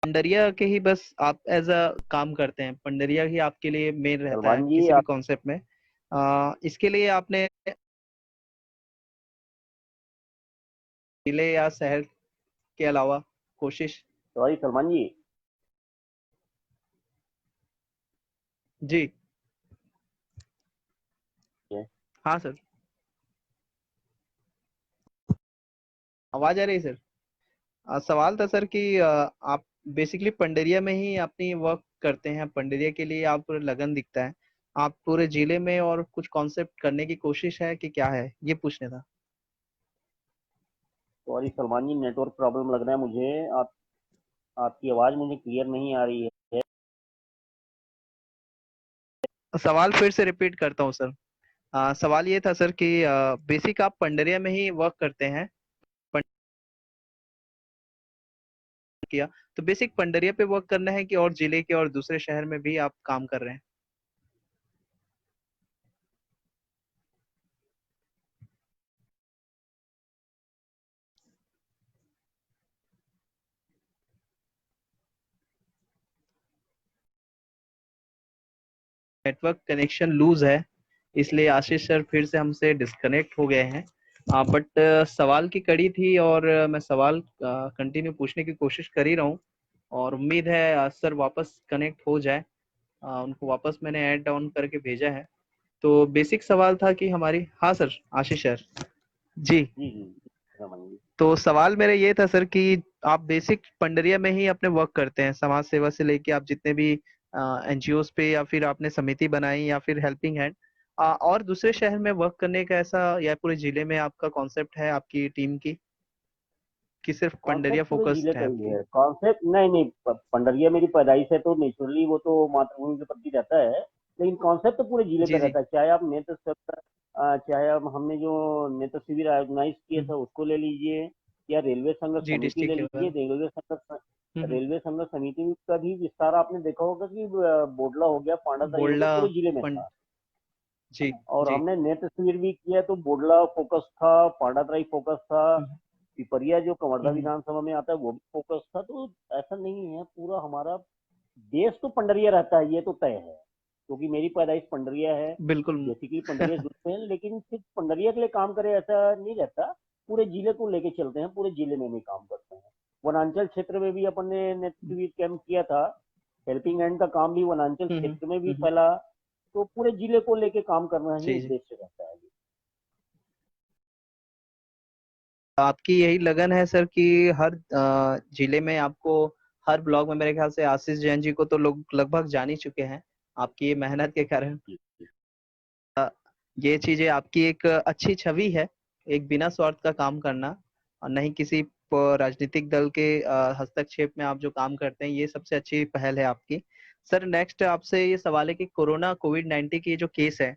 पंडरिया के ही बस आप एज अ काम करते हैं, पंडरिया ही आपके लिए मेन रहता है
सलमान जी
किसी भी
आप।
कॉन्सेप्ट में? इसके लिए आपने जिले या शहर के अलावा कोशिश।
सॉरी सलमान जी।
जी हाँ सर, आवाज आ रही है सर। सवाल था सर कि आप बेसिकली पंडरिया में ही अपनी वर्क करते हैं, पंडरिया के लिए आप लगन दिखता है, आप पूरे जिले में और कुछ कॉन्सेप्ट करने की कोशिश है कि क्या है, ये पूछने था।
सॉरी सलमान जी, नेटवर्क प्रॉब्लम लग रहा है मुझे। आप आपकी आवाज मुझे क्लियर नहीं आ रही है।
सवाल फिर से रिपीट करता हूँ सर। सवाल ये था सर कि बेसिक आप पंडरिया में ही वर्क करते हैं, किया तो बेसिक पंडरिया पे वर्क करना है कि और जिले के और दूसरे शहर में भी आप काम कर रहे हैं? नेटवर्क कनेक्शन लूज है, इसलिए आशीष सर फिर से हमसे डिस्कनेक्ट हो गए हैं। बट सवाल की कड़ी थी और मैं सवाल कंटिन्यू पूछने की कोशिश कर ही रहा हूँ, और उम्मीद है सर वापस कनेक्ट हो जाए। उनको वापस मैंने ऐड डाउन करके भेजा है। तो बेसिक सवाल था कि हमारी, हाँ सर, आशीष सर। जी,
जी जी जी, सलमान जी।
तो सवाल मेरा ये था सर कि आप बेसिक पंडरिया में ही अपने वर्क करते हैं, समाज सेवा से लेके आप जितने भी एनजीओ पे या फिर आपने समिति बनाई या फिर हेल्पिंग हैंड, और दूसरे शहर में वर्क करने का ऐसा या पूरे जिले में आपका कॉन्सेप्ट है आपकी टीम की, कि सिर्फ पंडरिया
कॉन्सेप्ट पूरे जिले
फोकस्ड है
का ही
आपकी?
है कॉन्सेप्ट। नहीं नहीं, पंडरिया मेरी पैदाइश है तो नेचुरली वो तो मातृभूमि के प्रति रहता है, लेकिन कॉन्सेप्ट तो पूरे जिले पे
जी जी।
रहता है। चाहे आप नेत्र शिविर, चाहे आप हमने जो नेत्र शिविर ऑर्गेनाइज किए थे उसको ले लीजिए, या रेलवे संघर्ष
जी
समिति ले
डिस्ट्रिक्ट
लीजिए।
लेवल।
रेलवे संघर्ष समिति का भी विस्तार आपने देखा होगा कि बोडला हो गया, पांडाताई हो गया,
बोल्डा।
पूरे जिले में
पंड
था। है
जी
ना? और
जी।
हमने नेत्र शिविर भी किया तो बोडला फोकस था, पांडातराई फोकस था,
हम्म
पिपरिया जो कवर्धा
हम्म,
विधानसभा में आता है वो भी फोकस था। तो ऐसा नहीं है, पूरा हमारा देश तो पंडरिया रहता है, ये तो तय है, क्योंकि मेरी पैदाइश पंडरिया है।
बिल्कुल।
बेसिकली पंडरिया जुड़ते हैं, लेकिन सिर्फ पंडरिया के लिए काम करे ऐसा नहीं रहता। पूरे जिले को लेके चलते हैं, पूरे जिले में भी काम करते हैं। वनांचल क्षेत्र में भी अपन ने नेत्र शिविर कैंप किया था। हेल्पिंग हैंड का काम भी वनांचल क्षेत्र में भी
हम्म।
फैला। तो पूरे जिले को लेके काम करना ही
जी जी।
उद्देश्य रहता है।
आपकी यही लगन है सर कि हर जिले में आपको, हर ब्लॉक में मेरे ख्याल से आशीष जैन जी को तो लोग लगभग जान ही चुके हैं आपकी ये मेहनत के कारण।
जी जी
ये चीजें आपकी एक अच्छी छवि है, एक बिना स्वार्थ का काम करना, और नहीं किसी राजनीतिक दल के हस्तक्षेप में आप जो काम करते हैं, ये सबसे अच्छी पहल है आपकी। सर नेक्स्ट आपसे ये सवाल है कि कोरोना कोविड-19 की जो केस है,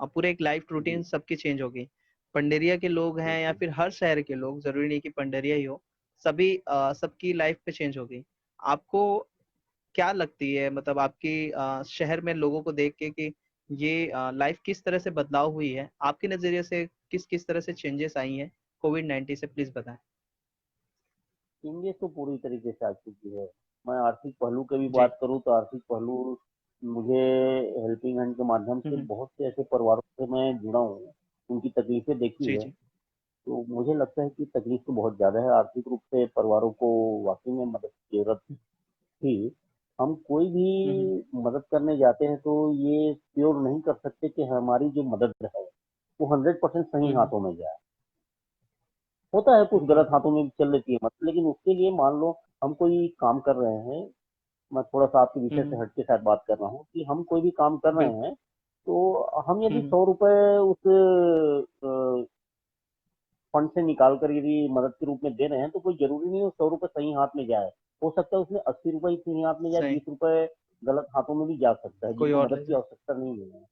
अब पूरे एक लाइफ रूटीन
जी,
सबकी चेंज होगी। पंडरिया के लोग हैं या
बिल्कुल।
फिर हर शहर के लोग, जरूरी नहीं कि पंडरिया ही हो, सभी सबकी लाइफ पे चेंज होगी। आपको क्या लगती है, मतलब आपकी शहर में लोगों को देख के कि ये लाइफ किस तरह से बदलाव हुई है, आपके नजरिए से किस किस तरह से चेंजेस आई हैं कोविड-19 से, प्लीज बताएं।
चेंजेस तो पूरी तरीके से आ चुकी है। मैं आर्थिक पहलू की भी
जी।
बात करूँ तो आर्थिक पहलू, मुझे हेल्पिंग हैंड के माध्यम से
हम्म।
बहुत से ऐसे परिवारों से मैं जुड़ा हूँ, उनकी तकलीफें देखी
जी
है।
जी।
तो मुझे लगता है कि तकलीफ तो बहुत ज़्यादा है। आर्थिक रूप से परिवारों को वाकई में मदद की जरूरत थी। हम कोई भी
हम्म।
मदद करने जाते हैं तो ये श्योर नहीं कर सकते कि हमारी जो मदद है वो 100% सही
हम्म।
हाथों में जाए। होता है कुछ
हम्म।
गलत हाथों में भी चल लेती है मदद, लेकिन उसके लिए मान लो हम कोई काम कर रहे हैं। मैं थोड़ा सा आपके विषय से
हम्म।
हट के साथ बात कर रहा हूँ कि हम कोई भी काम कर रहे
बिल्कुल।
हैं, तो हम यदि
हम्म।
100 रुपए उस फंड से निकाल कर यदि मदद के रूप में दे रहे हैं, तो कोई जरूरी नहीं है 100 रुपए सही हाथ में जाए। हो सकता है उसमें 80 रुपए ही सही हाथ में जाए,
सही,
20 रुपए गलत हाथों में भी जा सकता है,
कोई
जिसको
और
मदद
ले
की
जाए।
आवश्यकता नहीं है।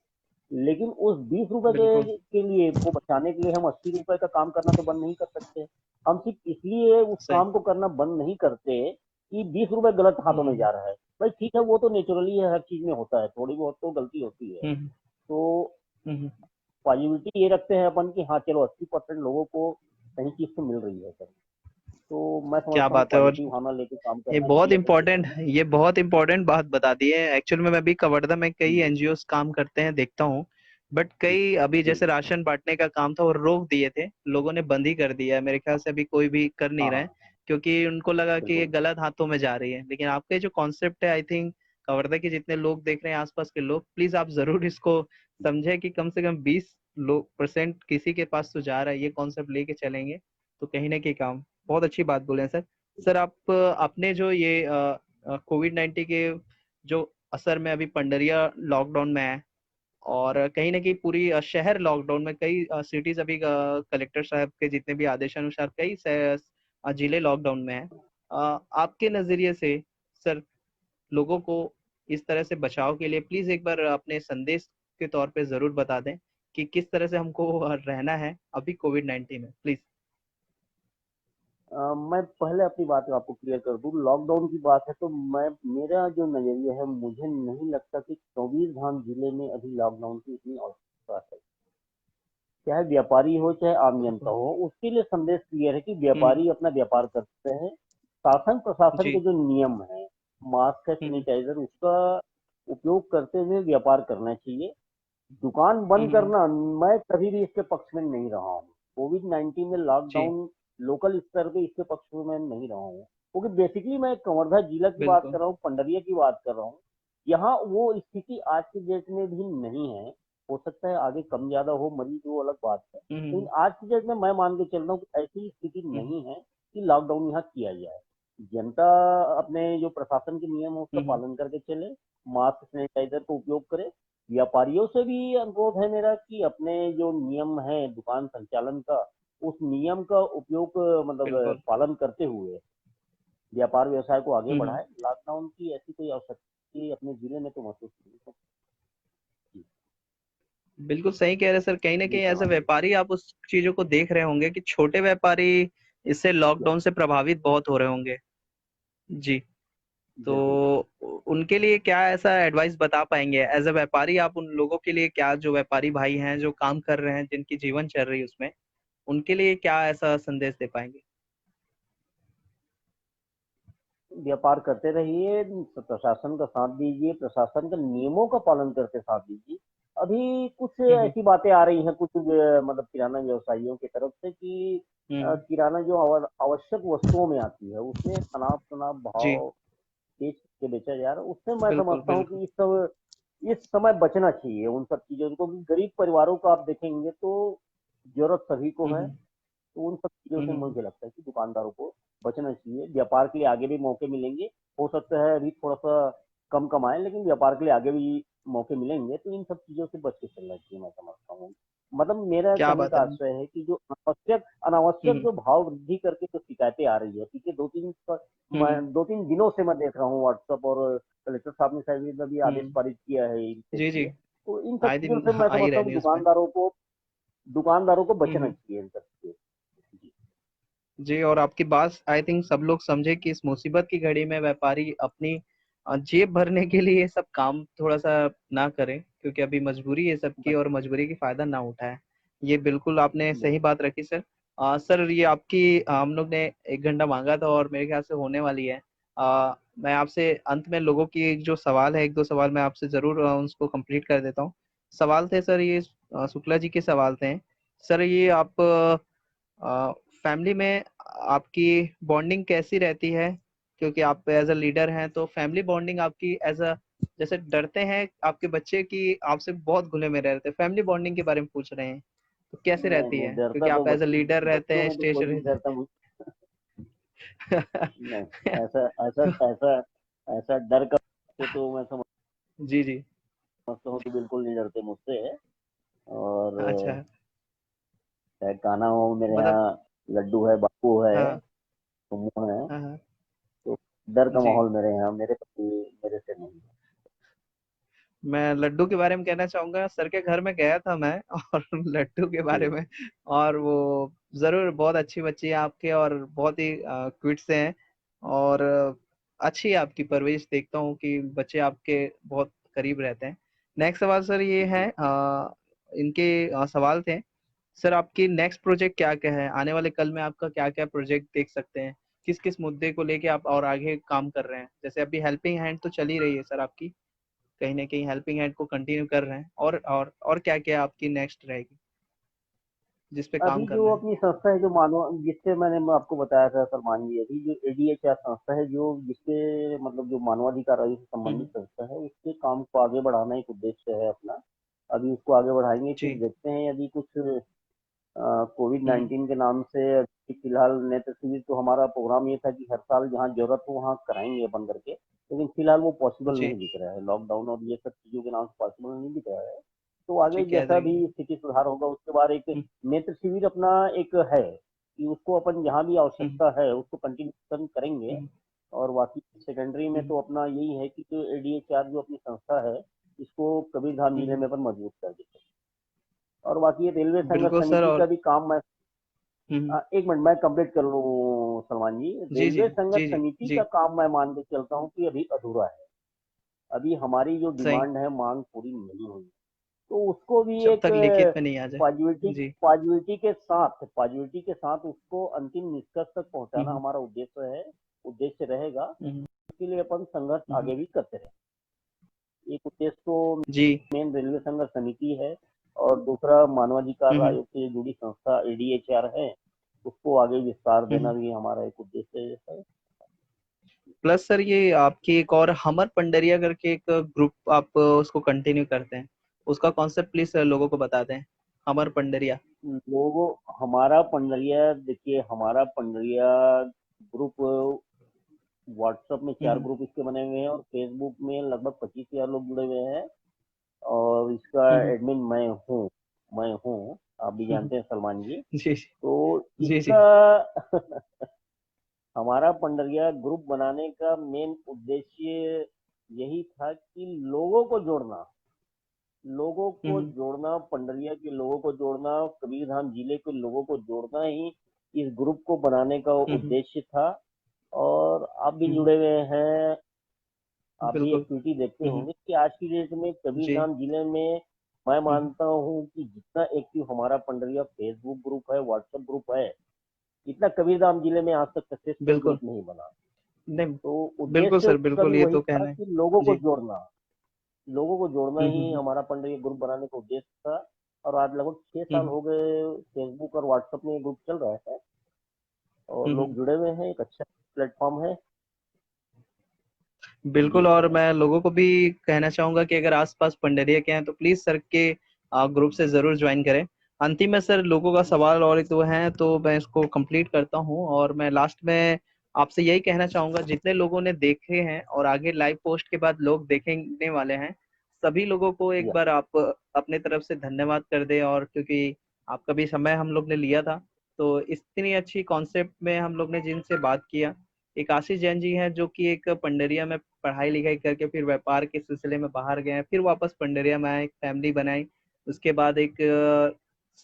लेकिन उस 20 रुपए
बिल्कुल।
के लिए को बचाने के लिए हम 80 रुपए का काम करना तो बंद नहीं कर सकते। हम सिर्फ इसलिए उस
सही।
काम को करना बंद नहीं करते कि 20 रुपए गलत हाथों में
हम्म
जा रहा है। भाई ठीक है, वो तो नेचुरली है, हर चीज में होता है, थोड़ी बहुत तो गलती होती है।
हम्म
तो
हम्म।
पॉजिटिविटी ये रखते हैं अपन कि हाँ चलो 80% लोगों को सही चीज तो मिल रही है सर। तो मैं
क्या
समझता हूँ
बात है। और
पॉजिटिव भावना लेके काम
ये
करना
बहुत
चाहिए अपने क्षेत्र
इम्पोर्टेंट,
में।
ये बहुत इम्पोर्टेंट बात बता दी है। एक्चुअल में मैं भी कवर्धा में कई
जी
एनजीओ काम करते हैं, देखता हूँ। बट कई अभी जैसे राशन बांटने का काम था वो रोक दिए थे, लोगों ने बंद ही कर दिया है, मेरे ख्याल से अभी कोई भी कर नहीं
हाँ
रहा है,
हाँ
क्योंकि उनको लगा कि ये
बिल्कुल।
गलत हाथों में जा रही है। लेकिन आपके जो कॉन्सेप्ट है, आई थिंक कवर्धा के जितने लोग देख रहे हैं, आसपास के लोग, प्लीज आप जरूर इसको समझे कि कम से कम 20% किसी के पास तो जा रहा है, ये कॉन्सेप्ट लेके चलेंगे तो कहीं ना कहीं काम। बहुत अच्छी बात बोले हैं सर। सर आप अपने जो ये कोविड-19 के जो असर में अभी पंडरिया लॉकडाउन में है, और कहीं ना कहीं पूरी शहर लॉकडाउन में, कई सिटीज अभी कलेक्टर साहब के जितने भी आदेशानुसार कई जिले लॉकडाउन में है। आपके नजरिए से सर, लोगों को इस तरह से बचाव के लिए प्लीज एक बार अपने संदेश के तौर पे जरूर बता दें कि किस तरह से हमको रहना है अभी कोविड-19 में, प्लीज।
मैं पहले अपनी बात आपको क्लियर कर दूं। लॉकडाउन की बात है तो मैं, मेरा जो नजरिया है, मुझे नहीं लगता कि कबीरधाम जिले में अभी लॉकडाउन की इतनी आवश्यकता है। चाहे व्यापारी हो चाहे आम जनता
बिल्कुल।
हो, उसके लिए संदेश क्लियर है कि
हम्म।
व्यापारी अपना व्यापार करते हैं। शासन प्रशासन के
जी।
जो नियम है, मास्क है,
हम्म।
सैनिटाइजर, उसका उपयोग करते हुए व्यापार करना चाहिए। दुकान बंद
हम्म।
करना, मैं कभी भी इसके पक्ष में नहीं रहा हूँ। कोविड 19 में
जी।
लॉकडाउन लोकल स्तर पे इसके पक्ष में मैं नहीं रहा हूँ, क्योंकि बेसिकली मैं कवर्धा जिला की बात कर
बिल्कुल।
रहा हूँ, पंडरिया की बात कर रहा हूँ। यहाँ वो स्थिति आज के डेट में भी नहीं है। हो सकता है आगे कम ज्यादा हो मरीज, वो अलग बात है, लेकिन
हम्म।
आज की डेट में मैं मान के चल रहा हूँ कि ऐसी स्थिति
हम्म।
नहीं है कि लॉकडाउन यहाँ किया जाए। जनता अपने जो प्रशासन के नियम है उसका
हम्म।
पालन करके चले, मास्क सैनिटाइजर का उपयोग करे। व्यापारियों से भी अनुरोध है मेरा कि अपने जो नियम है दुकान संचालन का, उस नियम का उपयोग मतलब
बिल्कुल।
पालन करते हुए व्यापार व्यवसाय को आगे
हम्म।
बढ़ाए। लॉकडाउन की ऐसी कोई आवश्यकता अपने जिले में तो महसूस नहीं होती।
बिल्कुल सही कह रहे हैं सर। कहीं ना
जी
कहीं एज अ
फरमाइए।
व्यापारी आप उस चीजों को देख रहे होंगे कि छोटे व्यापारी इससे लॉकडाउन से प्रभावित बहुत हो रहे होंगे। जी। तो
बिल्कुल।
उनके लिए क्या ऐसा एडवाइस बता पाएंगे एज अ व्यापारी, आप उन लोगों के लिए क्या, जो व्यापारी भाई हैं जो काम कर रहे हैं, जिनकी जीवन चल रही है उसमें, उनके लिए क्या ऐसा संदेश दे पाएंगे?
व्यापार करते रहिए, प्रशासन का साथ दीजिए, प्रशासन के नियमों का पालन करके साथ दीजिए। अभी कुछ
हम्म।
ऐसी बातें आ रही हैं कुछ मतलब किराना व्यवसायियों की तरफ से कि
हम्म।
किराना जो आवश्यक वस्तुओं में आती है उसमें तनाव तनाव
जी।
भाव तेज के बेचा जा रहा है। उससे मैं
बिल्कुल
समझता हूँ
बिल्कुल।
कि इस समय बचना चाहिए उन सब चीजों को। गरीब परिवारों को आप देखेंगे तो जरूरत सभी को है,
हम्म।
तो उन सब चीजों से
हम्म।
मुझे लगता है कि दुकानदारों को बचना चाहिए। व्यापार के लिए आगे भी मौके मिलेंगे। हो सकता है अभी थोड़ा सा कम कमाए, लेकिन व्यापार के लिए आगे भी मौके मिलेंगे, तो इन सब चीजों से बच के चलना चाहिए, मैं समझता हूँ। मतलब मेरा
क्या
कहने
बात
का
है।
आशय है कि जो अनावश्यक अनावश्यक
हम्म।
जो भाव वृद्धि करके जो शिकायतें आ रही है पिछले
हम्म।
2-3 दिनों से मैं देख रहा हूँ व्हाट्सएप, और कलेक्टर साहब ने शायद अभी आदेश
हम्म।
पारित किया है इनके
जी जी।
लिए। तो इन सब
आए
चीजों
दिन
से मैं
आ ही
समझता
रहे
हूँ कि
न्यूज में।
दुकानदारों को बचना
हम्म।
चाहिए इन सब चीजों से। जी।
जी, और आपकी बात आई थिंक सब लोग समझे कि इस मुसीबत की घड़ी में व्यापारी अपनी जेब भरने के लिए ये सब काम थोड़ा सा ना करें, क्योंकि अभी मजबूरी है सबकी, और मजबूरी की फायदा ना उठाए। ये बिल्कुल आपने सही
बिल्कुल।
बात रखी सर। सर, ये आपकी हम लोग ने 1 घंटा मांगा था और मेरे ख्याल से होने वाली है। मैं आपसे अंत में लोगों की जो सवाल है, 1-2 सवाल मैं आपसे जरूर उसको कंप्लीट कर देता हूँ। सवाल थे सर ये, शुक्ला जी के सवाल थे। सर ये आप फैमिली में आपकी बॉन्डिंग कैसी रहती है, क्योंकि आप एज अ लीडर हैं, तो फैमिली बॉन्डिंग आपकी एज अ, जैसे डरते हैं आपके बच्चे की आपसे बहुत घुले में रहते हैं, फैमिली बॉन्डिंग के बारे में पूछ रहे हैं, तो कैसे
नहीं
रहती
नहीं,
है,
डरता
क्योंकि
तो
आप एज अ लीडर रहते
बच्चों
हैं,
में तो
स्टेज
कोई नहीं
रहते
डरता मुझ।
हैं।
नहीं, ऐसा ऐसा ऐसा ऐसा डर का तो मैं
जी जी।
समझता हूँ कि बिल्कुल नहीं डरते मुझसे। और
अच्छा।
चाहे कान्हा हो मेरे
मतलब।
यहाँ, लड्डू है, बापू है,
हाँ।
सुम्मू है,
हाँ हाँ।
तो डर का
जी।
माहौल मेरे यहाँ मेरे प्रति मेरे से नहीं है।
मैं लड्डू के बारे में कहना चाहूंगा, सर के घर में गया था मैं और लड्डू के बारे
जी।
में, और वो जरूर बहुत अच्छी बच्ची है आपके, और बहुत ही क्विट से हैं, और अच्छी है आपकी परवरिश। देखता हूँ कि बच्चे आपके बहुत करीब रहते हैं। नेक्स्ट सवाल सर ये है,
जी।
इनके सवाल थे सर, आपकी नेक्स्ट प्रोजेक्ट क्या क्या है, आने वाले कल में आपका क्या क्या प्रोजेक्ट देख सकते हैं, किस किस मुद्दे को लेके आप और आगे काम कर रहे हैं? जैसे अभी हेल्पिंग हैंड तो चल ही रही है सर आपकी, कहीं ना कहीं हेल्पिंग हैंड को कंटिन्यू कर रहे हैं, और क्या क्या आपकी नेक्स्ट रहेगी जिस पे काम
अभी जो
करना है?
अपनी संस्था है जो मानव जिससे मैं आपको बताया था सलमान जी, अभी जो एडीएचआर संस्था है जो जिसके मतलब जो मानवाधिकार आयोग से संबंधित
हम्म,
संस्था है उसके काम को आगे बढ़ाना एक उद्देश्य है अपना। अभी उसको आगे बढ़ाएंगे, फिर
जी।
देखते हैं यदि कुछ कोविड
हम्म,
19 के नाम से अभी फिलहाल नेत्र शिविर तो हमारा प्रोग्राम ये था कि हर साल जहाँ जरूरत हो वहाँ कराएंगे अपन करके, लेकिन फिलहाल वो पॉसिबल
जी।
नहीं दिख रहा है, लॉकडाउन और ये सब चीजों के नाम से पॉसिबल नहीं दिख रहा है। तो आगे
ठीक कह
जैसा
रही
भी
है।
स्थिति सुधार होगा उसके बाद एक
हम्म,
नेत्र शिविर अपना एक है कि उसको अपन जहाँ भी
हम्म,
आवश्यकता है उसको कंटिन्यू करेंगे।
हम्म,
और बाकी सेकेंडरी में
हम्म,
तो अपना यही है कि जो एडीएचआर जो अपनी संस्था है इसको कबीरधाम जिले
हम्म,
में अपन मजबूत कर देंगे। और बाकी ये रेलवे संघर्ष
बिल्कुल सर।
समिति का
और
भी काम मैं
हम्म,
एक मिनट मैं कंप्लीट कर लूँ सलमान जी।
जी जी
रेलवे संघर्ष
जी जी
समिति
जी।
का काम मैं मान के चलता हूँ कि अभी अधूरा है। अभी हमारी जो
सही।
डिमांड है मांग पूरी नहीं हुई, तो उसको भी
जब
एक
तक लिखित में नहीं आ जाए।
पॉजिटिविटी
जी।
पॉजिटिविटी के साथ उसको अंतिम निष्कर्ष तक पहुंचाना
हम्म,
हमारा उद्देश्य रहेगा।
हम्म,
इसके लिए अपन संघर्ष
हम्म,
आगे भी करते रहे। एक उद्देश्य तो
जी।
मेन रेलवे संघर्ष समिति है और दूसरा मानवाधिकार
हम्म,
आयोग से जुड़ी संस्था एडीएचआर है, उसको आगे विस्तार देना
हम्म।
भी हमारा एक उद्देश्य है।
प्लस सर ये आपकी एक और हमर पंडरिया करके एक ग्रुप आप उसको कंटिन्यू करते हैं, उसका कॉन्सेप्ट प्लीज लोगों को बता दें। हमर पंडरिया।
लोगों हमारा पंडरिया, देखिए हमारा पंडरिया ग्रुप व्हाट्सएप में 4
हम्म,
ग्रुप इसके बने हुए हैं और फेसबुक में लगभग 25,000 लोग जुड़े हुए हैं। और इसका
हम्म,
एडमिन मैं हूँ, आप भी
हम्म,
जानते हैं सलमान जी।
जी
तो
जी जी।
इसका हमारा पंडरिया ग्रुप बनाने का मेन उद्देश्य यही था कि
हम्म,
पंडरिया के लोगों को जोड़ना, कबीरधाम जिले के लोगों को जोड़ना ही इस ग्रुप को बनाने का
हम्म,
उद्देश्य था। और आप भी
हम्म,
जुड़े हुए हैं, आप भी
बिल्कुल।
एक्टिविटी देखते
हम्म,
होंगे कि आज की डेट में
जी।
कबीरधाम जिले में मैं
हम्म,
मानता हूँ कि जितना एक्टिव हमारा पंडरिया फेसबुक ग्रुप है, व्हाट्सएप ग्रुप है, इतना कबीरधाम जिले में आज तक सक्सेस कोई
बिल्कुल।
ग्रुप नहीं बना।
नहीं,
तो
बिल्कुल
उद्देश्य
सर,
उसका
बिल्कुल
भी
ये
वही
तो
था
कहना है।
कि
जी।
लोगों को जोड़ना ही
हम्म,
हमारा पंडरिया ग्रुप बनाने का उद्देश्य था। और आज लगभग 6 साल
हम्म,
हो गए फेसबुक और व्हाट्सएप में ये ग्रुप चल रहा है और लोग
हम्म,
जुड़े हुए हैं, एक अच्छा प्लेटफॉर्म है। जी
बिल्कुल। और
सलमान।
मैं लोगों को भी कहना चाहूंगा कि अगर आसपास पंडरिया के हैं तो प्लीज सर के ग्रुप से जरूर ज्वाइन करें। अंतिम में सर लोगों का सवाल और एक दो हैं तो मैं इसको कंप्लीट करता हूं, और मैं लास्ट में आपसे यही कहना चाहूंगा, जितने लोगों ने देखे हैं और आगे लाइव पोस्ट के बाद लोग देखने वाले हैं, सभी लोगों को एक
या
बार आप अपने तरफ से धन्यवाद कर दें। और क्योंकि आपका भी समय हम लोग ने लिया था, तो इतनी अच्छी कॉन्सेप्ट में हम लोग ने जिनसे बात किया, एक आशीष जैन जी हैं जो कि एक पंडरिया में पढ़ाई लिखाई करके फिर व्यापार के सिलसिले में बाहर गए हैं, फिर वापस पंडरिया में आए, एक फैमिली बनाई। उसके बाद एक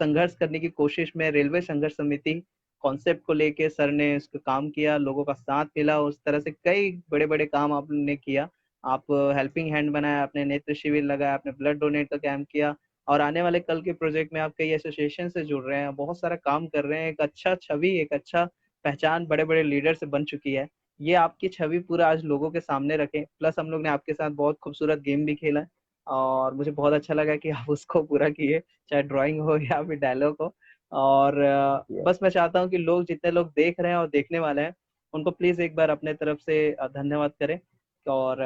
संघर्ष करने की कोशिश में रेलवे संघर्ष समिति कॉन्सेप्ट को लेके सर ने उसका काम किया, लोगों का साथ मिला, उस तरह से कई बड़े बड़े काम आपने किया। आप हेल्पिंग हैंड बनाया, आपने नेत्र शिविर लगाया, आपने ब्लड डोनेट का कैंप किया, और आने वाले कल के प्रोजेक्ट में आप कई एसोसिएशन से जुड़ रहे हैं, बहुत सारा काम कर रहे हैं, एक अच्छा छवि, एक अच्छा पहचान बड़े बड़े लीडर से बन चुकी है। ये आपकी छवि पूरा आज लोगों के सामने रखें। प्लस हम लोग ने आपके साथ बहुत खूबसूरत गेम भी खेला है, और मुझे बहुत अच्छा लगा कि आप उसको पूरा किए, चाहे ड्राइंग हो या फिर डायलॉग हो। और
या
बस मैं चाहता हूँ कि लोग, जितने लोग देख रहे हैं और देखने वाले हैं, उनको प्लीज एक बार अपने तरफ से धन्यवाद करें। और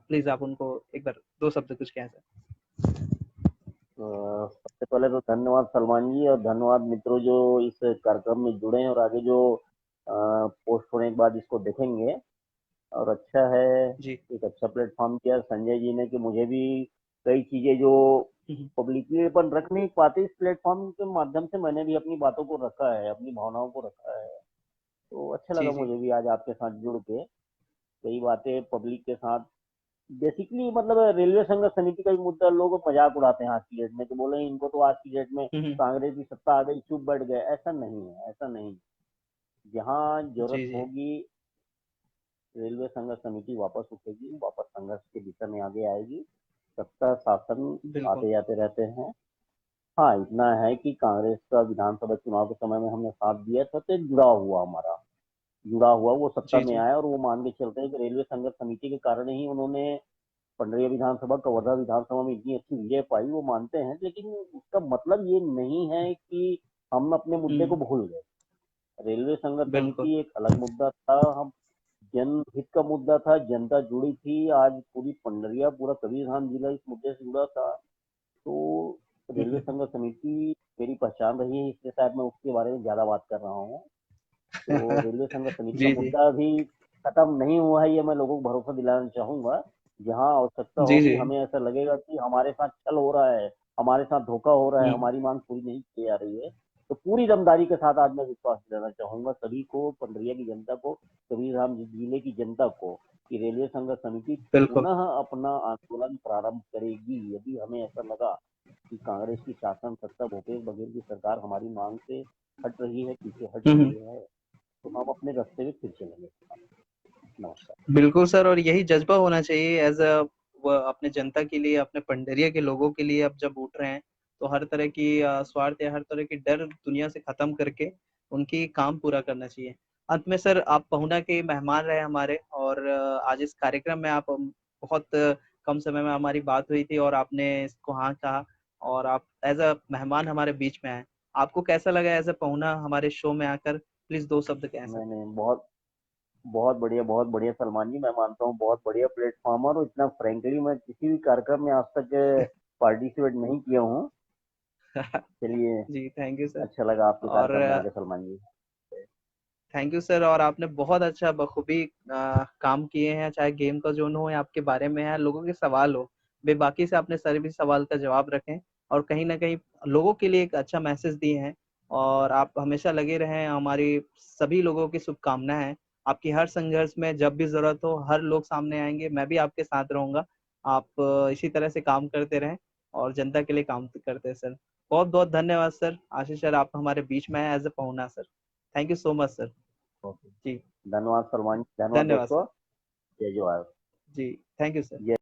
प्लीज आप उनको एक बार दो शब्द कुछ कहें सर।
सबसे पहले तो धन्यवाद सलमान जी और धन्यवाद मित्रों जो इस कार्यक्रम में जुड़े हैं और आगे जो पोस्ट होने के बाद इसको देखेंगे। और अच्छा है,
जी।
एक अच्छा प्लेटफॉर्म किया संजय जी ने कि मुझे भी कई चीजें जो
हम्म,
पब्लिकली अपन रख नहीं पाते इस प्लेटफॉर्म के माध्यम से मैंने भी अपनी बातों को रखा है, अपनी भावनाओं को रखा है। तो अच्छा
जी
लगा
जी
मुझे भी आज आपके साथ जुड़ के कई बातें पब्लिक के साथ। बेसिकली मतलब रेलवे संघर्ष समिति का भी मुद्दा लोग मजाक उड़ाते हैं आज की डेट में कि बोले इनको तो आज की डेट में
हम्म,
कांग्रेस की सत्ता आ गई चुप बैठ गए। ऐसा नहीं है, ऐसा नहीं। जहाँ जरूरत
जी जी।
होगी रेलवे संघर्ष समिति वापस उठेगी, वापस संघर्ष की दिशा में आगे आएगी। सत्ता शासन
बिल्कुल।
आते जाते रहते हैं। हाँ इतना है कि कांग्रेस का विधानसभा चुनाव के समय में हमने साथ दिया था तो एक जुड़ा हुआ वो सत्ता
जी
में
जी।
आया और वो मान के चलते हैं कि रेलवे संघर्ष समिति के कारण ही उन्होंने पंडरिया विधानसभा कवर्धा विधानसभा में इतनी अच्छी विजय पाई, वो मानते हैं, लेकिन उसका मतलब ये नहीं है कि हम अपने मुद्दे को भूल गए। रेलवे संघर्ष
बिल्कुल।
समिति एक अलग मुद्दा था, हम जनहित का मुद्दा था, जनता जुड़ी थी, आज पूरी पंडरिया, पूरा कबीरधाम जिला इस मुद्दे से जुड़ा था। तो रेलवे संघर्ष समिति मेरी पहचान रही है, इसलिए शायद मैं उसके बारे में ज्यादा बात कर रहा हूँ। तो रेलवे संघर्ष समिति का
जी, जी।
मुद्दा अभी खत्म नहीं हुआ है, ये मैं लोगों को भरोसा दिलाना चाहूंगा। जहाँ आवश्यकता
जी,
होगी,
जी।
हमें ऐसा लगेगा कि हमारे साथ छल हो रहा है, हमारे साथ धोखा हो रहा है,
हुँ,
हमारी मांग पूरी नहीं की जा रही है, तो पूरी दमदारी के साथ आज मैं विश्वास दिलाना चाहूंगा सभी को, पंडरिया की जनता को, कबीरधाम जिले की जनता को, कि रेलवे संघर्ष समिति
बिल्कुल।
पुनः अपना आंदोलन प्रारंभ करेगी। यदि हमें ऐसा लगा कि कांग्रेस की शासन सत्ता, भूपेश बघेल की सरकार हमारी मांग से हट रही है, पीछे हट
हुँ,
रही
हुँ।
है, तो हम अपने रास्ते में फिर चलेंगे। नमस्कार।
बिल्कुल सर, और यही जज़्बा होना चाहिए एज़ अ व अपने जनता के लिए, अपने पंडरिया के लोगों के लिए अब जब उठ रहे हैं, तो हर तरह की स्वार्थ या हर तरह की डर दुनिया से खत्म करके उनकी काम पूरा करना चाहिए। अंत में सर, आप पहुना के मेहमान रहे हमारे, और आज इस कार्यक्रम में आप बहुत कम समय में हमारी बात हुई थी और आपने इसको हाँ कहा, और आप एज़ अ मेहमान हमारे बीच में आए। आपको कैसा लगा एज़ अ पहुना हमारे शो में आकर? प्लीज़ 2 शब्द कहें सर।
मैंने बहुत बहुत बढ़िया सलमान जी, मैं मानता हूँ बहुत बढ़िया प्लेटफॉर्म है, और इतना फ्रेंकली मैं किसी भी कार्यक्रम में आज तक पार्टिसिपेट नहीं किया हूँ। चलिए,
जी, थैंक यू सर।
अच्छा लगा आपके
और
कार्यक्रम में आके सलमान जी।
थैंक यू सर, और आपने बहुत अच्छा बखूबी काम किए हैं, चाहे गेम का जोन हो या आपके बारे में है, लोगों के सवाल हो, बेबाकी से आपने सभी सवाल का जवाब रखे, और कहीं न कहीं लोगों के लिए एक अच्छा मैसेज दिए हैं, और आप हमेशा लगे रहें, हमारी सभी लोगों की शुभकामनाएँ हैं। आपकी हर संघर्ष में जब भी ज़रूरत हो, हर लोग सामने आएँगे, मैं भी आपके साथ रहूँगा। आप इसी तरह से काम करते रहें और जनता के लिए काम करते हैं सर। बहुत-बहुत धन्यवाद सर। आशीष सर, आप हमारे बीच में आए एज़ अ पहुना sir. Thank you so much sir.
Okay,
जी,
धन्यवाद सलमान जी, धन्यवाद
धन्यवाद
दोस्तों।
सर।
जय जवाहर।
जी, थैंक यू सर।
जय